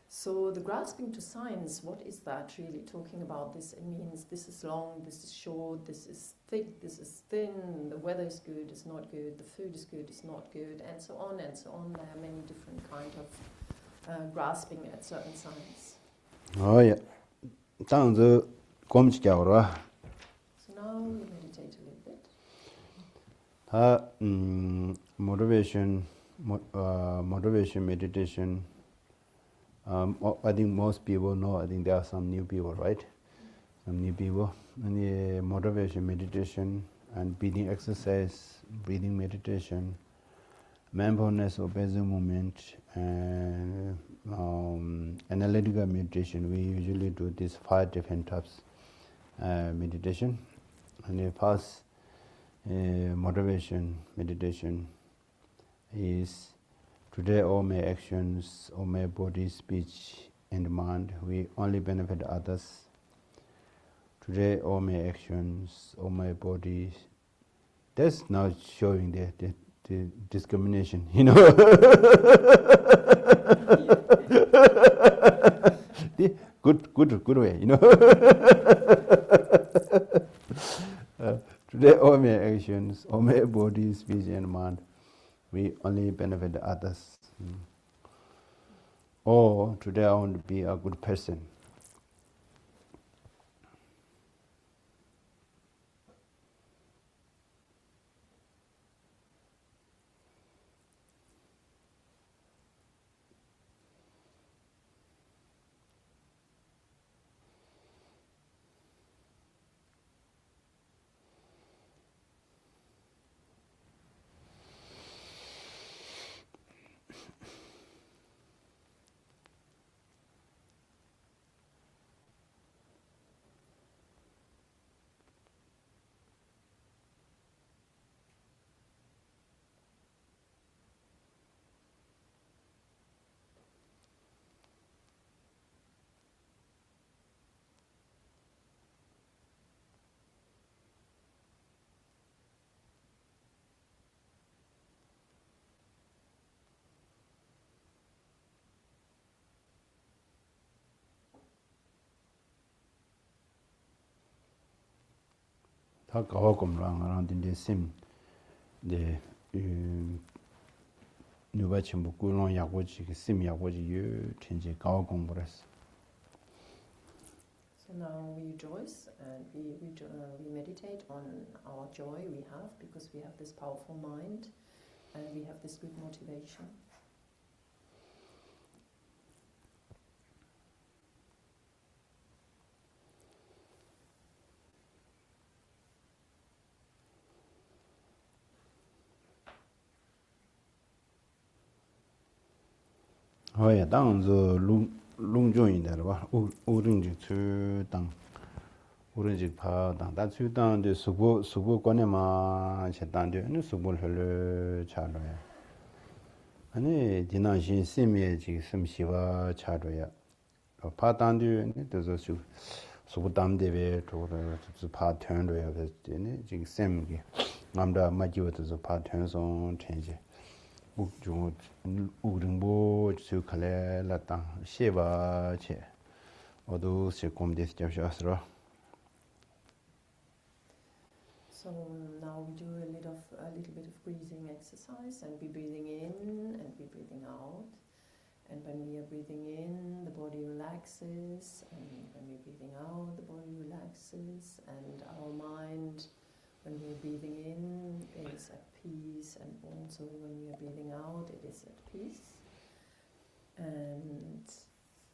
So the grasping to signs, what is that really talking about? This it means this is long, this is short, this is thick, this is thin, the weather is good, it's not good, the food is good, it's not good, and so on and so on. There are many different kind of grasping at certain signs. Oh yeah. So now we meditate a little bit. Motivation meditation. I think most people know. I think there are some new people, right? Some new people. And the motivation meditation and breathing exercise, breathing meditation, mindfulness or present moment, and analytical meditation. We usually do these 5 different types meditation. And the first motivation meditation is: today all my actions, all my body, speech, and mind will only benefit others. Today all my actions, all my body. That's not showing the discrimination, you know. The good way, you know. Today all my actions, all my body, speech, and mind, we only benefit others. Or today I want to be a good person. 다 가와곰랑 아란딘데 심 데 누가 전부 꿀론 야고지 심 야고지 유 텐제 가와곰브레스. So now we rejoice and we meditate on our joy we have because we have this powerful mind and we have this good motivation. 야, 당저 롱종인데 봐. 오른지 추당. 오른지 파당. 다 추당데 수고 관에만 쳇당데 네 수고를 헐 차로야. 아니 디나신 심에 지 심시와 차로야. 파당데 네도 수고 담데베 도로 파 턴로야 그랬더니 지금 셈게 남다 마지워서 파 턴송 텐제. 묵중 우릉보 주칼레 라땅 셰바체 어두 세콤데스 잡샤스라. So now we do a little bit of breathing exercise and we're breathing in and we're breathing out. And when we are breathing in, the body relaxes, and when we're breathing out, the body relaxes, and our mind, when we're breathing in, is at peace, and also when we are breathing out, it is at peace. And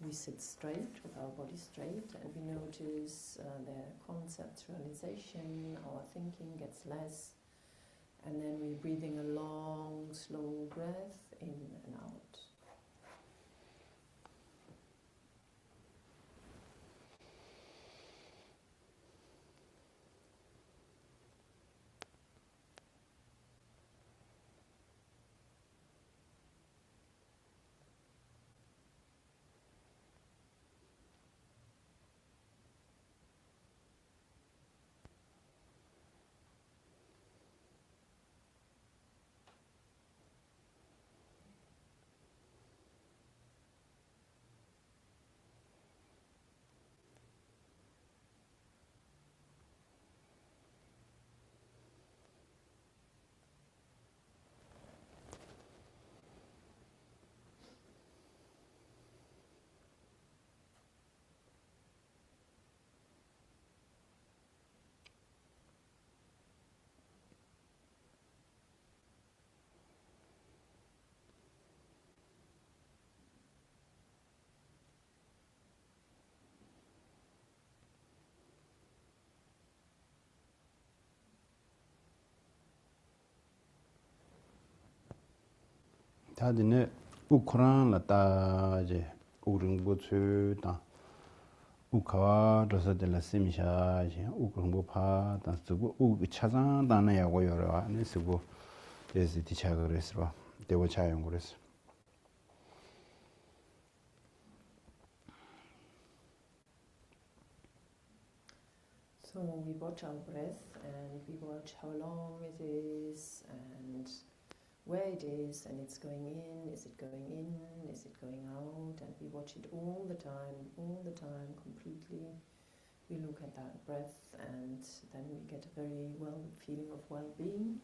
we sit straight, with our body straight, and we notice the conceptualization, our thinking gets less, and then we're breathing a long, slow breath in and out. 다들 우크라이나 따제 우릉부츠다 우카와 로서들 심샤지 우크릉부파 단스고 우 차장단에야고 여러 안에서고 데스 디차가 그랬어 대고 차용 그랬어 So we watch our breath and we watch how long it is and where it is, and it's going in, is it going in, is it going out, and we watch it all the time, completely. We look at that breath and then we get a very feeling of well-being.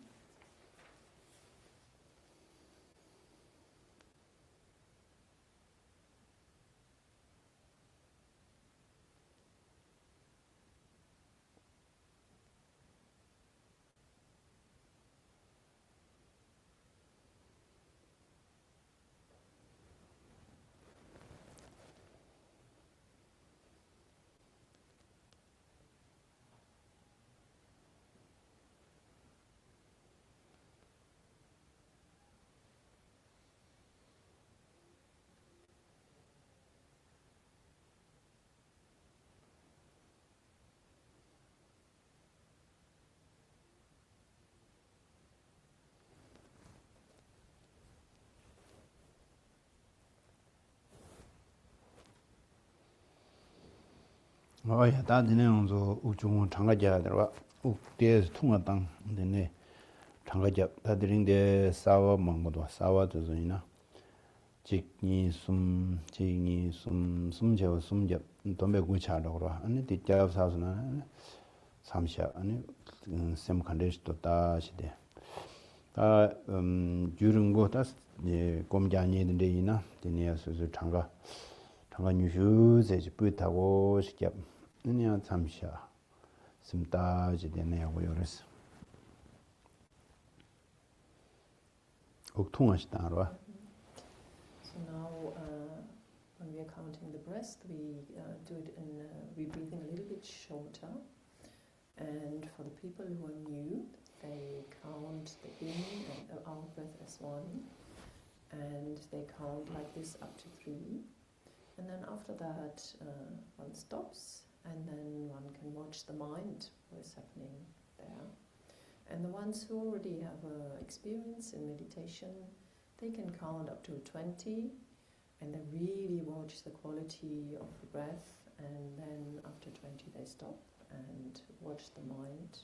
어야 다디는 저 우중 장가자들와 우대에서 통화당 근데 장가자 다들인데 싸워 먹고도 싸워도 저이나 직니 숨제어 숨제 돈배 구차라고 그러 아니 뒤잡 사서나 삼샤 아니 샘 컨디션도 다시데 다 주릉고 다 예, 곰자니인데 이나 되네서 장가 뉴스에 뿌타고 싶게 그냥 잠시야 심다지 되네요 요래서 통하시다로 So now, when we are counting the breath, we do it we breathing a little bit shorter. And for the people who are new, they count the in and out breath as one, and they count like this up to 3. And then after that, one stops, and then one can watch the mind, what is happening there. And the ones who already have experience in meditation, they can count up to 20, and they really watch the quality of the breath, and then after 20 they stop and watch the mind.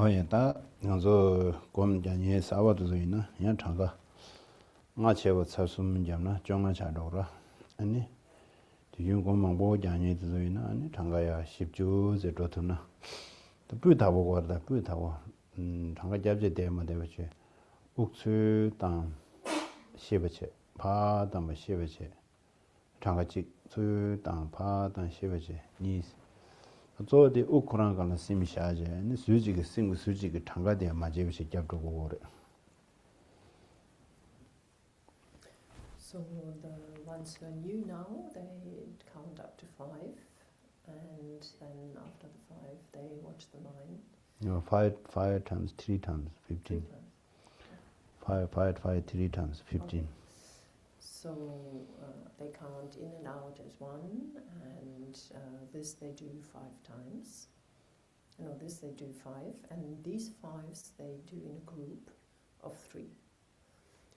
예, 다 먼저 검장에 사와도서이나 야 장가 나체고 차숨 점나 정말 잘하더라. 아니 지금 공망보 장에 도서이나 아니 장가야 10주 제도트나 또 뿌다 보고 왔다 뿌다 보고 장가 잡제 되면 되지. 옥수 땅 시버체 파담 시버체 장가지 수땅 파담 시버체 니 저디 우크랑가는 심샤제 니 수지가 심 수지가 장가대 맞제비시 잡고 오래. So the ones who are new now, they count up to 5, and then after the 5, they watch the mind. You know, 5 times 3 times 15. 5 3 times 15. Okay. So they count in and out as 1, and this they do 5 times. No, this they do 5, and these 5s they do in a group of 3.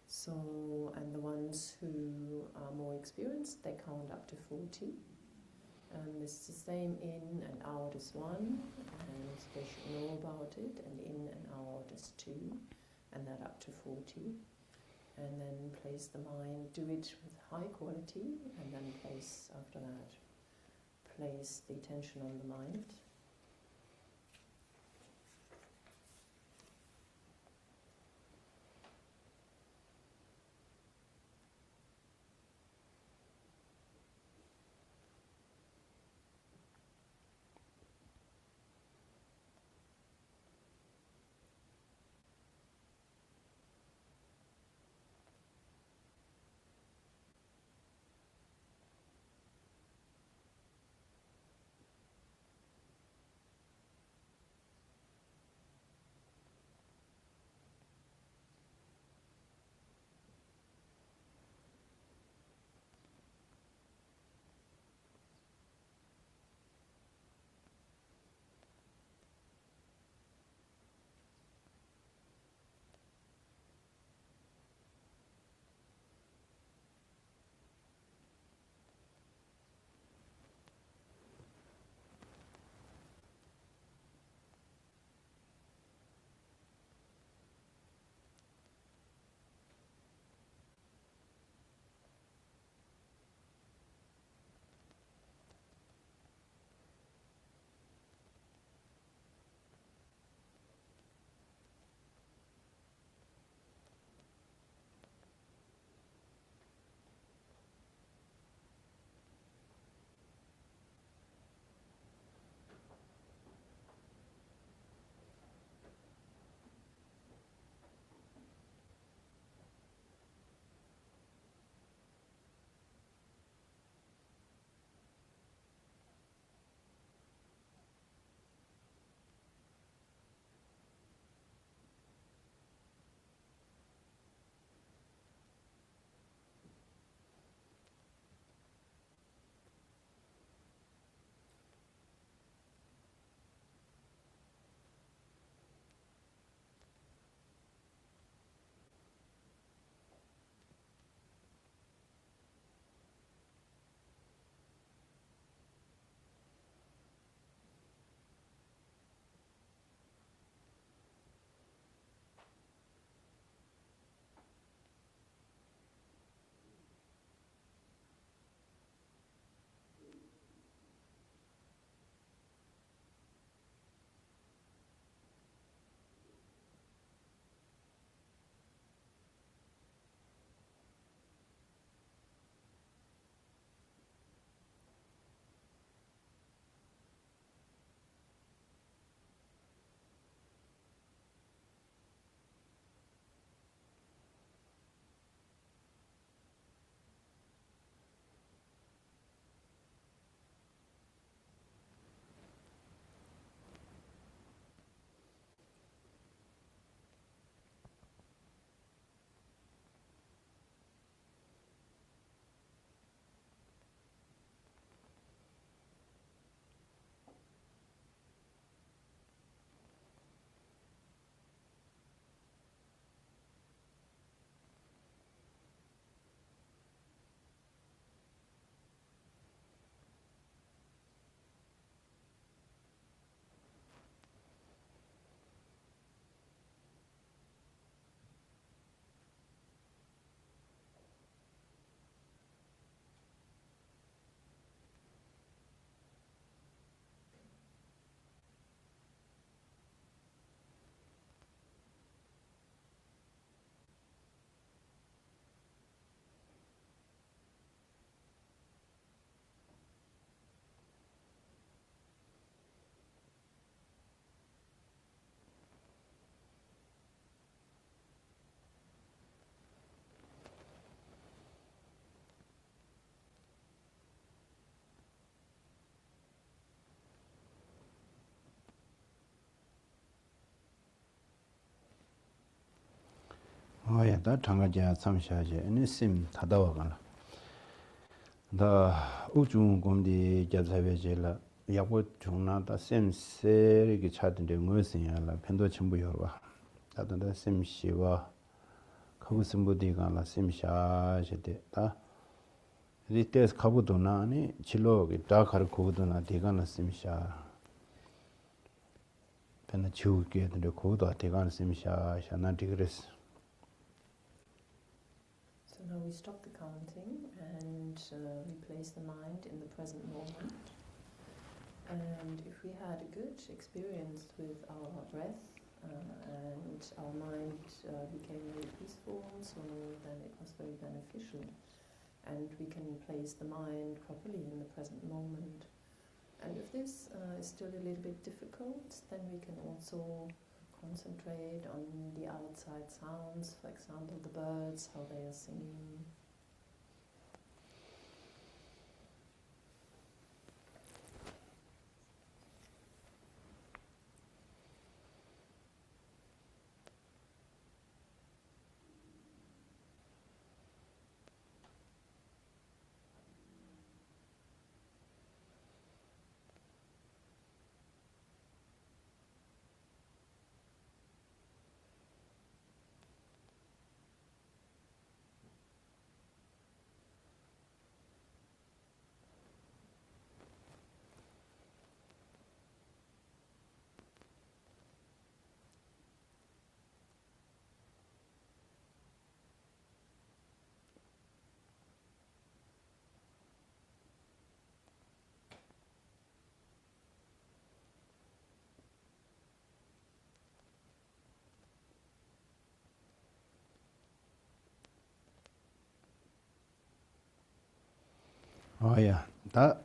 So, and the ones who are more experienced, they count up to 40. And it's the same in and out is 1, and they should know about it, and in and out is 2, and that up to 40. And then place the mind, do it with high quality, and then place, after that, place the attention on the mind. ya da tangaja samshaje ani sim tadawa gala da ujung gomdi jazabeje yago jungna da sim seri gi chadinde ngosin ya la pendo chimbu yorwa da sim shiwa kabu simbu디 gala sim sha jede da rites kabu dona ani chilo gi da khar ko dona digana sim sha pena chiu ge de ko da digana sim sha na digres. So now we stop the counting and we place the mind in the present moment. And if we had a good experience with our breath and our mind became very peaceful, so then it was very beneficial. And we can place the mind properly in the present moment. And if this is still a little bit difficult, then we can also concentrate on the outside sounds, for example, the birds, how they are singing. ya da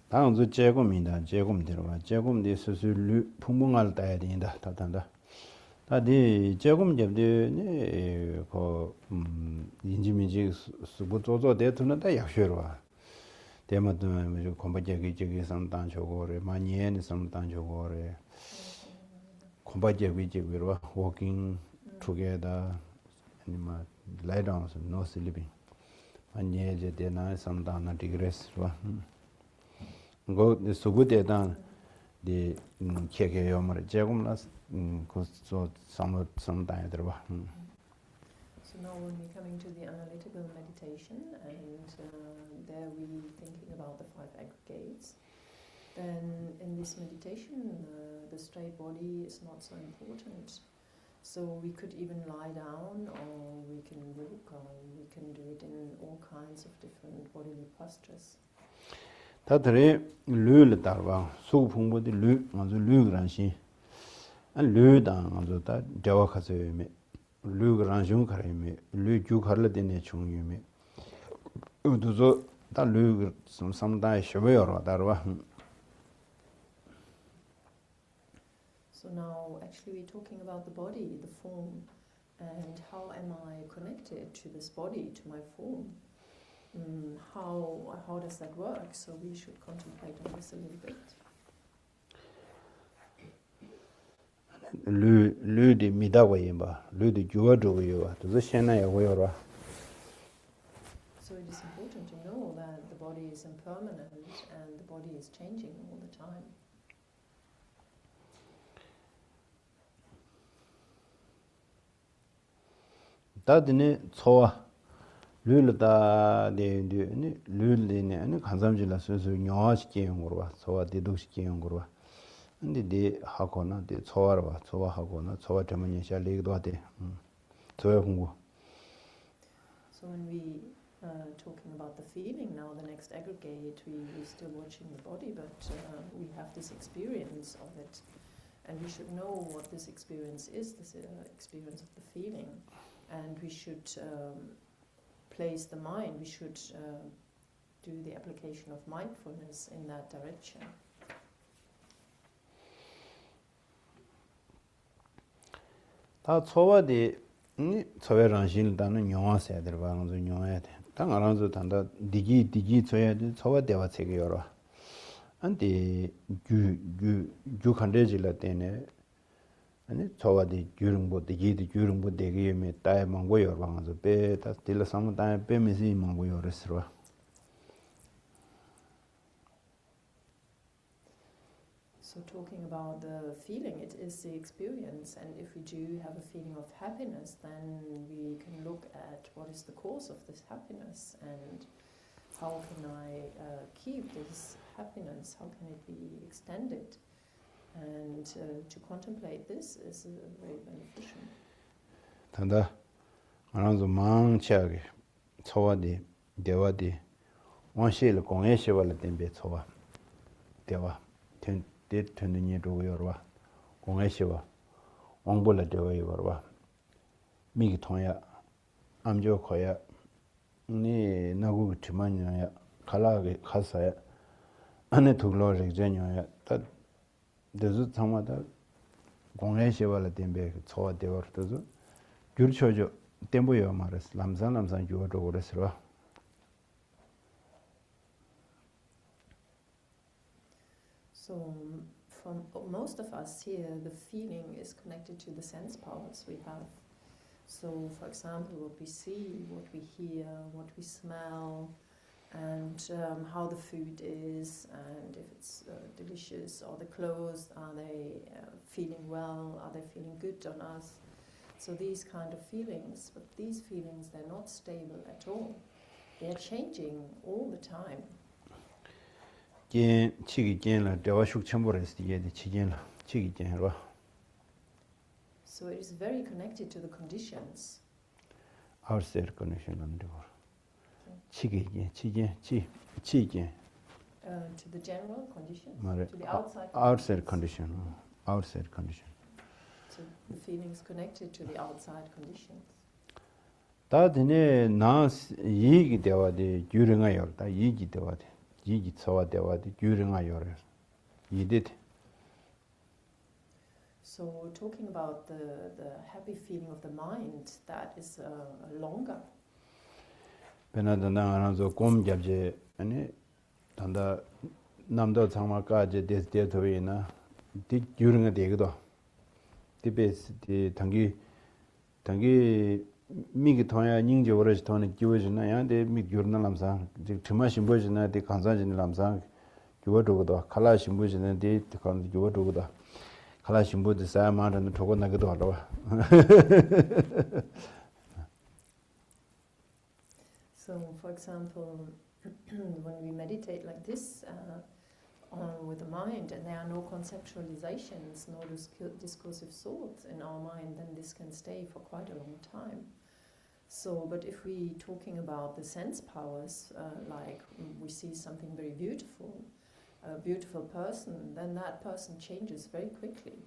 당주 제공이다 제공대로 제공대 수술 풍부할 때야 된다 다단다 다디 제공 접대네 그 인지민지 수부 조조 대투는다 약셔로 대마도 뭐 공부제기 제기 상당 저거를 많이 해는 상당 저거를 공부제기 제기로 walking together 아니면 lie down no sleeping 많이 해제 되나 상당한 디그레스 와 go the sugudedan the keke yomar jegumlas so some time there. So now when we're coming to the analytical meditation and there we're thinking about the 5 aggregates, then in this meditation the straight body is not so important. So we could even lie down or we can walk or we can do it in all kinds of different bodily postures. 다들이 류를 따라와 수풍보디 류 아주 류그란시 안 류당 아주 다 대화하세요메 류그란중 가래메 류주 갈래되네 중요메 우두저 다 류 sometimes 쉬어요 따라와. So now actually we're talking about the body, the form, and how am I connected to this body, to my form? How does that work? So we should contemplate on this a little bit. 류디 미다고임바 류디 주어도요 또 신나야 고요라. So it is important to know that the body is impermanent and the body is changing all the time. 다드네 초와 룰다 데니 룰리네 아니 간삼질라 소소 녀아시게 용으로 와 소와 디독시게 용으로 와 근데 데 하거나 데 초와로 와 초와하거나 초와 때문에 샬리기도 하대 저의 공부. So when we talking about the feeling now, the next aggregate, we're still watching the body, but we have this experience of it, and we should know what this experience is, this experience of the feeling, and we should place the mind, we should do the application of mindfulness in that direction. 다 초와디 초회랑신 다는 영화세야 될 방도 영화야 돼. 당 알아서 단다 디기 줘야 돼. 초와 대화 책이 열어. 안디 주 칸데질라 때네 아니 저와디 규릉보 되게디 규릉보 되게에 따에 망고여 방아서 배다 딜라 상무 따에 빼면서 망고여스러. So talking about the feeling, it is the experience, and if we do have a feeling of happiness, then we can look at what is the cause of this happiness and how can I keep this happiness, how can it be extended, and to contemplate this is very beneficial. 단다 알아서 망치하게 저와디 대와디 원시를 공예시월을 땜베 저와 대와 텐데트는 로여와 공예시와 왕불을 대와여와 미기 통야 암조 거야 네 나고 주만이야 갈라게 가서야 안에 둘러를 전혀야 다 대주 상마다 공예시월을 땜베 저와 대와르도 귤초죠 땜보여 말았어 남산 요도 그랬어. So, for most of us here, the feeling is connected to the sense powers we have. So, for example, what we see, what we hear, what we smell, and how the food is, and if it's delicious, or the clothes, are they feeling well, are they feeling good on us? So these kind of feelings, but these feelings, they're not stable at all. They're changing all the time. So it is very connected to the conditions. Outside condition To the general conditions? To the outside condition. Outside condition. So the feelings connected to the outside conditions. 다드네 나 이기 대화데 유령아요. 다 이기 대화데. 이기 저와 대화데 유령아요. 이듯. So talking about the happy feeling of the mind, that is longer. 베나다나 안아서 곰 잡제 아니 단다 남도 장마까지 데스데토이나 디 유령아 되기도. 디베스 디 당기 미기 통야 닝제 오르지 통에 기워지나 야데 미 유르나람사 지 트마 심보지나 디 간사진람사 기워도고도 칼라 심보지나 디 간 기워도고도 칼라 심보지 사마는 토고 나기도 하러. So for example, when we meditate like this with the mind, and there are no conceptualizations, no discursive thoughts in our mind, then this can stay for quite a long time. So, but if we talking about the sense powers, like we see something very beautiful, a beautiful person, then that person changes very quickly.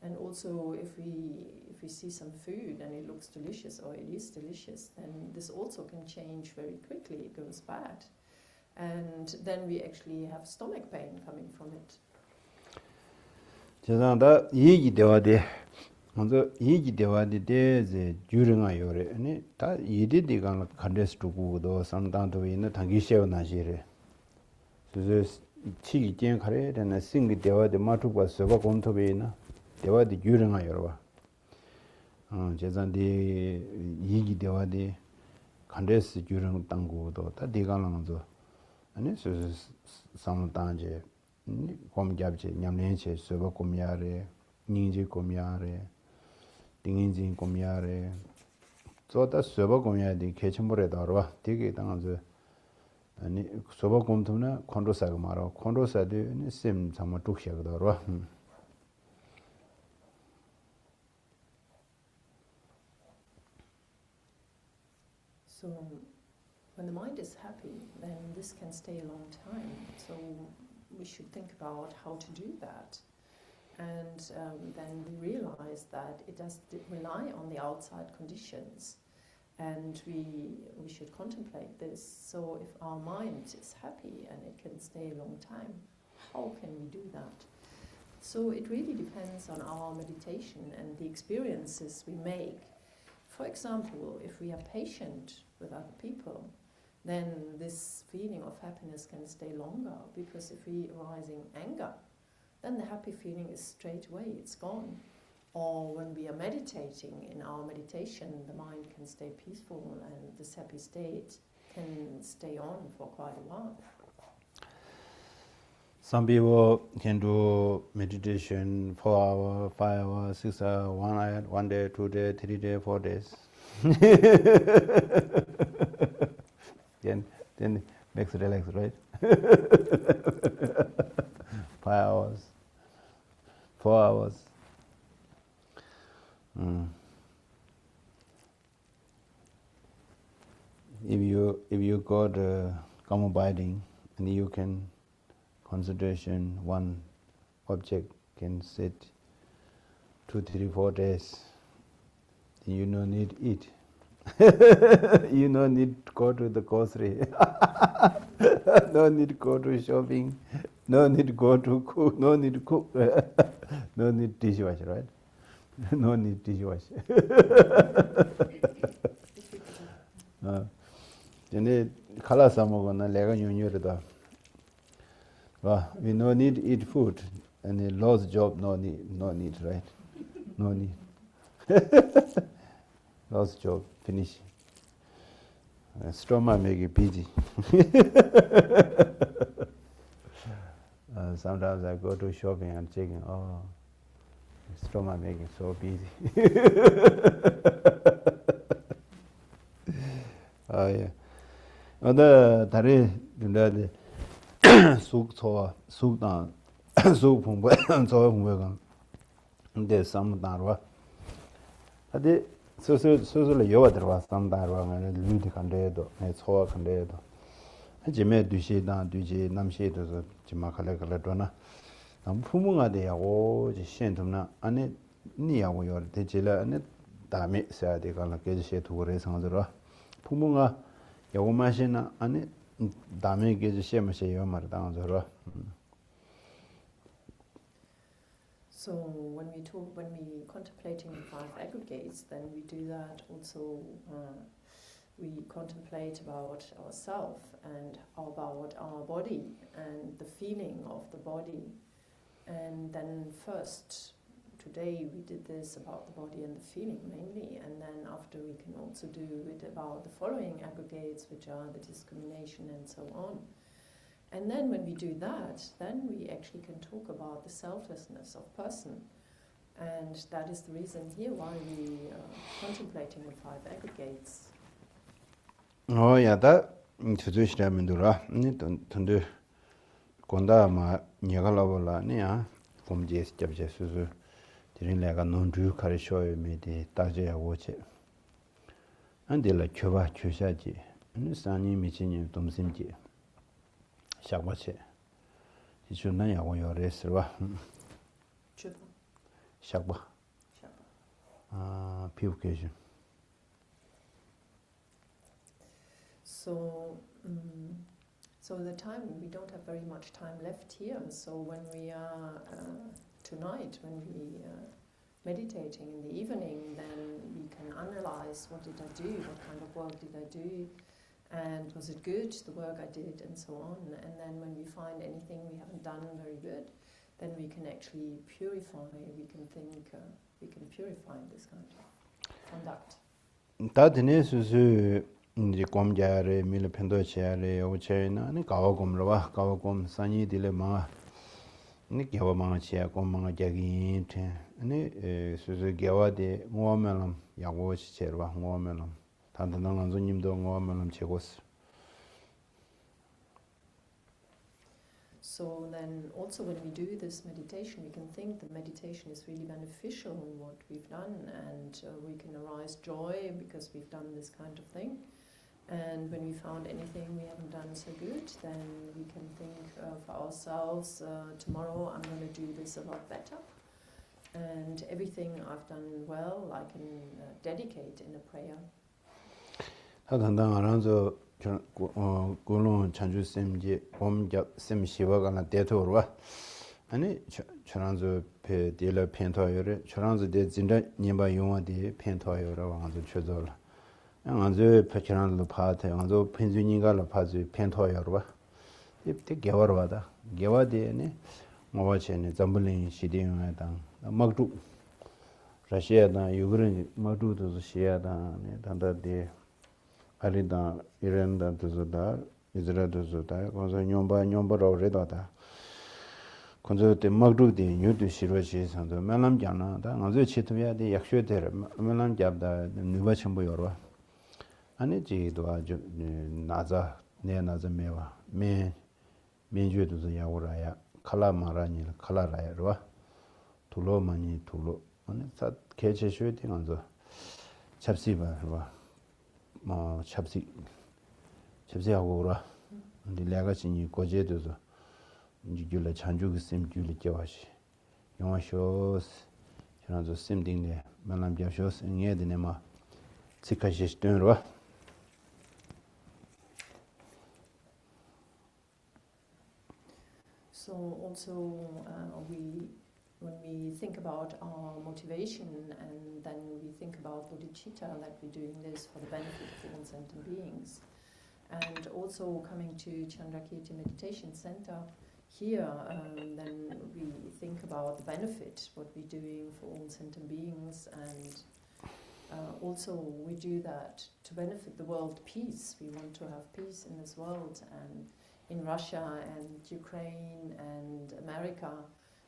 And also, if we see some food and it looks delicious or it is delicious, then this also can change very quickly. It goes bad. And then we actually have stomach pain coming from it. 제가 얘기 대화데 먼저 얘기 대화데 대제 유령아 요래 아니 다 이디디가 간데스 두고도 상당도 있는 당기셔 나시래. 그래서 치기 전 가래는 싱기 대화데 마투가 서버 공토베이나 대화데 유령아 요래. 제잔데 얘기 대화데 간데스 유령 당고도 다 디가랑도 아니 상당제 곰잡제 냠내체 서버 곰야래 닝제 곰야래 딩인진 곰야래 저다 서버 곰야디 개침물에다 알아 되게 당한서 아니 서버 곰투나 콘도사가 말아 콘도사데 셈 정말 독시하거든 알아. So when the mind is happy, then this can stay a long time. So we should think about how to do that. And then we realize that it does rely on the outside conditions. And we should contemplate this. So if our mind is happy and it can stay a long time, how can we do that? So it really depends on our meditation and the experiences we make. For example, if we are patient with other people, then this feeling of happiness can stay longer, because if we arise in anger, then the happy feeling is straight away, it's gone. Or when we are meditating, in our meditation, the mind can stay peaceful and this happy state can stay on for quite a while. Some people can do meditation 4 hours, 5 hours, 6 hours, 1 hour, 1 day, 2 days, 3 days, 4 days. then makes it relax, right? 5 hours, 4 hours. If you got calm abiding, and you can concentration, one object can sit 2, 3, 4 days. You no need eat. You no need go to the grocery. No need go to shopping. No need go to cook. No need cook. No need dishwasher, right? No need dishwasher. Then color some of them like we no need eat food, and a lost job no need, right? No need. Lost job, finish. Stomach make it busy. Sometimes I go to shopping and checking, stomach make it so busy. Oh yeah. Other tare the suk so suk dan suk phung so phung gan. There some darwa. Ade so le yowa darwa some darwa ngan lu kan de do ne so kan de do. Jime du shi dan du ji nam shi do so jima khala khala do na. Nam phumunga de ya go ji shen tum na ane ni ya go yor de jila ane da me sa de kan la ke she tu re sang zo ro. Phumunga yago ma she na ane da me ge ji she ma she yo mar dang zo ro. So when we contemplating the 5 aggregates, then we do that also. We contemplate about ourselves and about our body and the feeling of the body. And then first, today we did this about the body and the feeling mainly, and then after we can also do it about the following aggregates, which are the discrimination and so on. And then when we do that, then we actually can talk about the selflessness of person. And that is the reason here why we are contemplating the 5 aggregates. Oh yeah, that institution mendura ni tunde konda ma nyagala bola ni ya komje stepje suzu dirin lega non du kare shoy me de taje ya woche ande la choba chushaji ni sani michini domsimji shagwache ichuna ya wo yore swa shagwa purification. So the time, we don't have very much time left here. So when we are tonight, when we meditating in the evening, then we can analyze what did I do, what kind of work did I do, and was it good, the work I did, and so on. And then when we find anything we haven't done very good, then we can actually purify, we can think, we can purify this kind of conduct. 이제 곰자래 밀 편도체래 오체나 니 가와곰로와 가와곰 산이 딜레마 니 겨와망 치야 곰망 자기테 니 수수 겨와데 모면은 야고시 제르와 모면은 단단한 선님도 모면은 제고스. So then also when we do this meditation, we can think the meditation is really beneficial in what we've done, and we can arise joy because we've done this kind of thing. And when we found anything we haven't done so good, then we can think for ourselves, tomorrow I'm going to do this a lot better. And everything I've done well, I can dedicate in a prayer. 고론 찬주 쌤지 봄잡 쌤 시와가나 대토로와 아니 저랑저 배 딜러 펜토요레 저랑저 대 진짜 님바 용어디 펜토요라 왕저 쳐돌 양저 패치란도 파테 왕저 펜주니가라 파지 펜토요라 이때 개월와다 개와디네 뭐와체네 잠불린 시디용하다 막두 Russia da Ukraine madu to Shia da ne da de Arida Iran da to da Israel to da konso nyomba ro re da konso te magdu de nyu de shiro chi san do melam jana da ngazo chitya de yakshwe de melam jab da nuba chimbo yorwa ani ji do a naza ne naza mewa menjue to ya ora ya kala marani kala ra ya ro tulo mani tulo ani sa keche shwe de ngazo chapsi ba ro 뭐 첩시하고 오라. 근데 내가 진이 고제도서 이제 줄에 찬주기 심 줄이 겨와시. 영화쇼스 저나도 심딩네 만남 잡쇼스 응애드네 마 치카시스던로. So also when we think about our motivation and then we think about bodhicitta, that we're doing this for the benefit of all sentient beings. And also coming to Chandrakirti Meditation Center, here then we think about the benefit, what we're doing for all sentient beings, and also we do that to benefit the world peace. We want to have peace in this world and in Russia and Ukraine and America.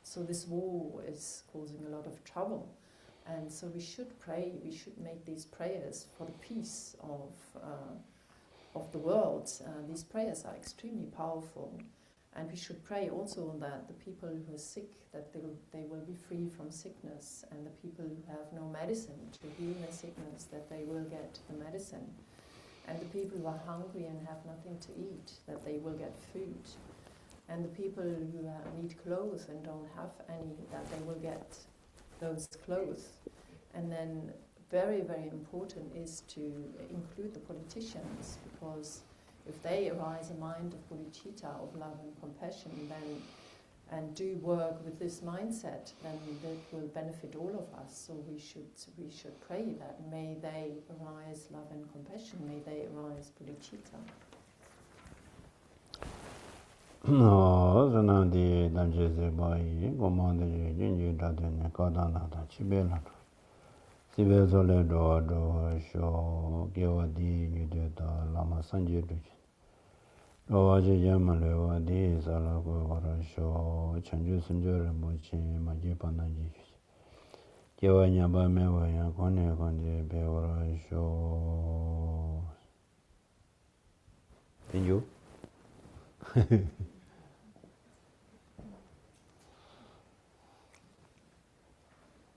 So this war is causing a lot of trouble, and so we should pray. We should make these prayers for the peace of the world. These prayers are extremely powerful, and we should pray also that the people who are sick, that they will be free from sickness, and the people who have no medicine to heal their sickness, that they will get the medicine, and the people who are hungry and have nothing to eat, that they will get food. And the people who need clothes and don't have any, that they will get those clothes. And then very, very important is to include the politicians, because if they arise a mind of bodhicitta, of love and compassion, then and do work with this mindset, then that will benefit all of us. So we should pray that may they arise love and compassion, may they arise bodhicitta. No, zanandi damjeze bai gomande jinji dadene kadana da chibela. Sibe zole do sho gewadi nyude da lama sanje do. Rowaje yamale wadi sala go gora sho chanju sunjore mochi maje panaji. Gewa nyaba mewa ya kone be gora sho. Thank you.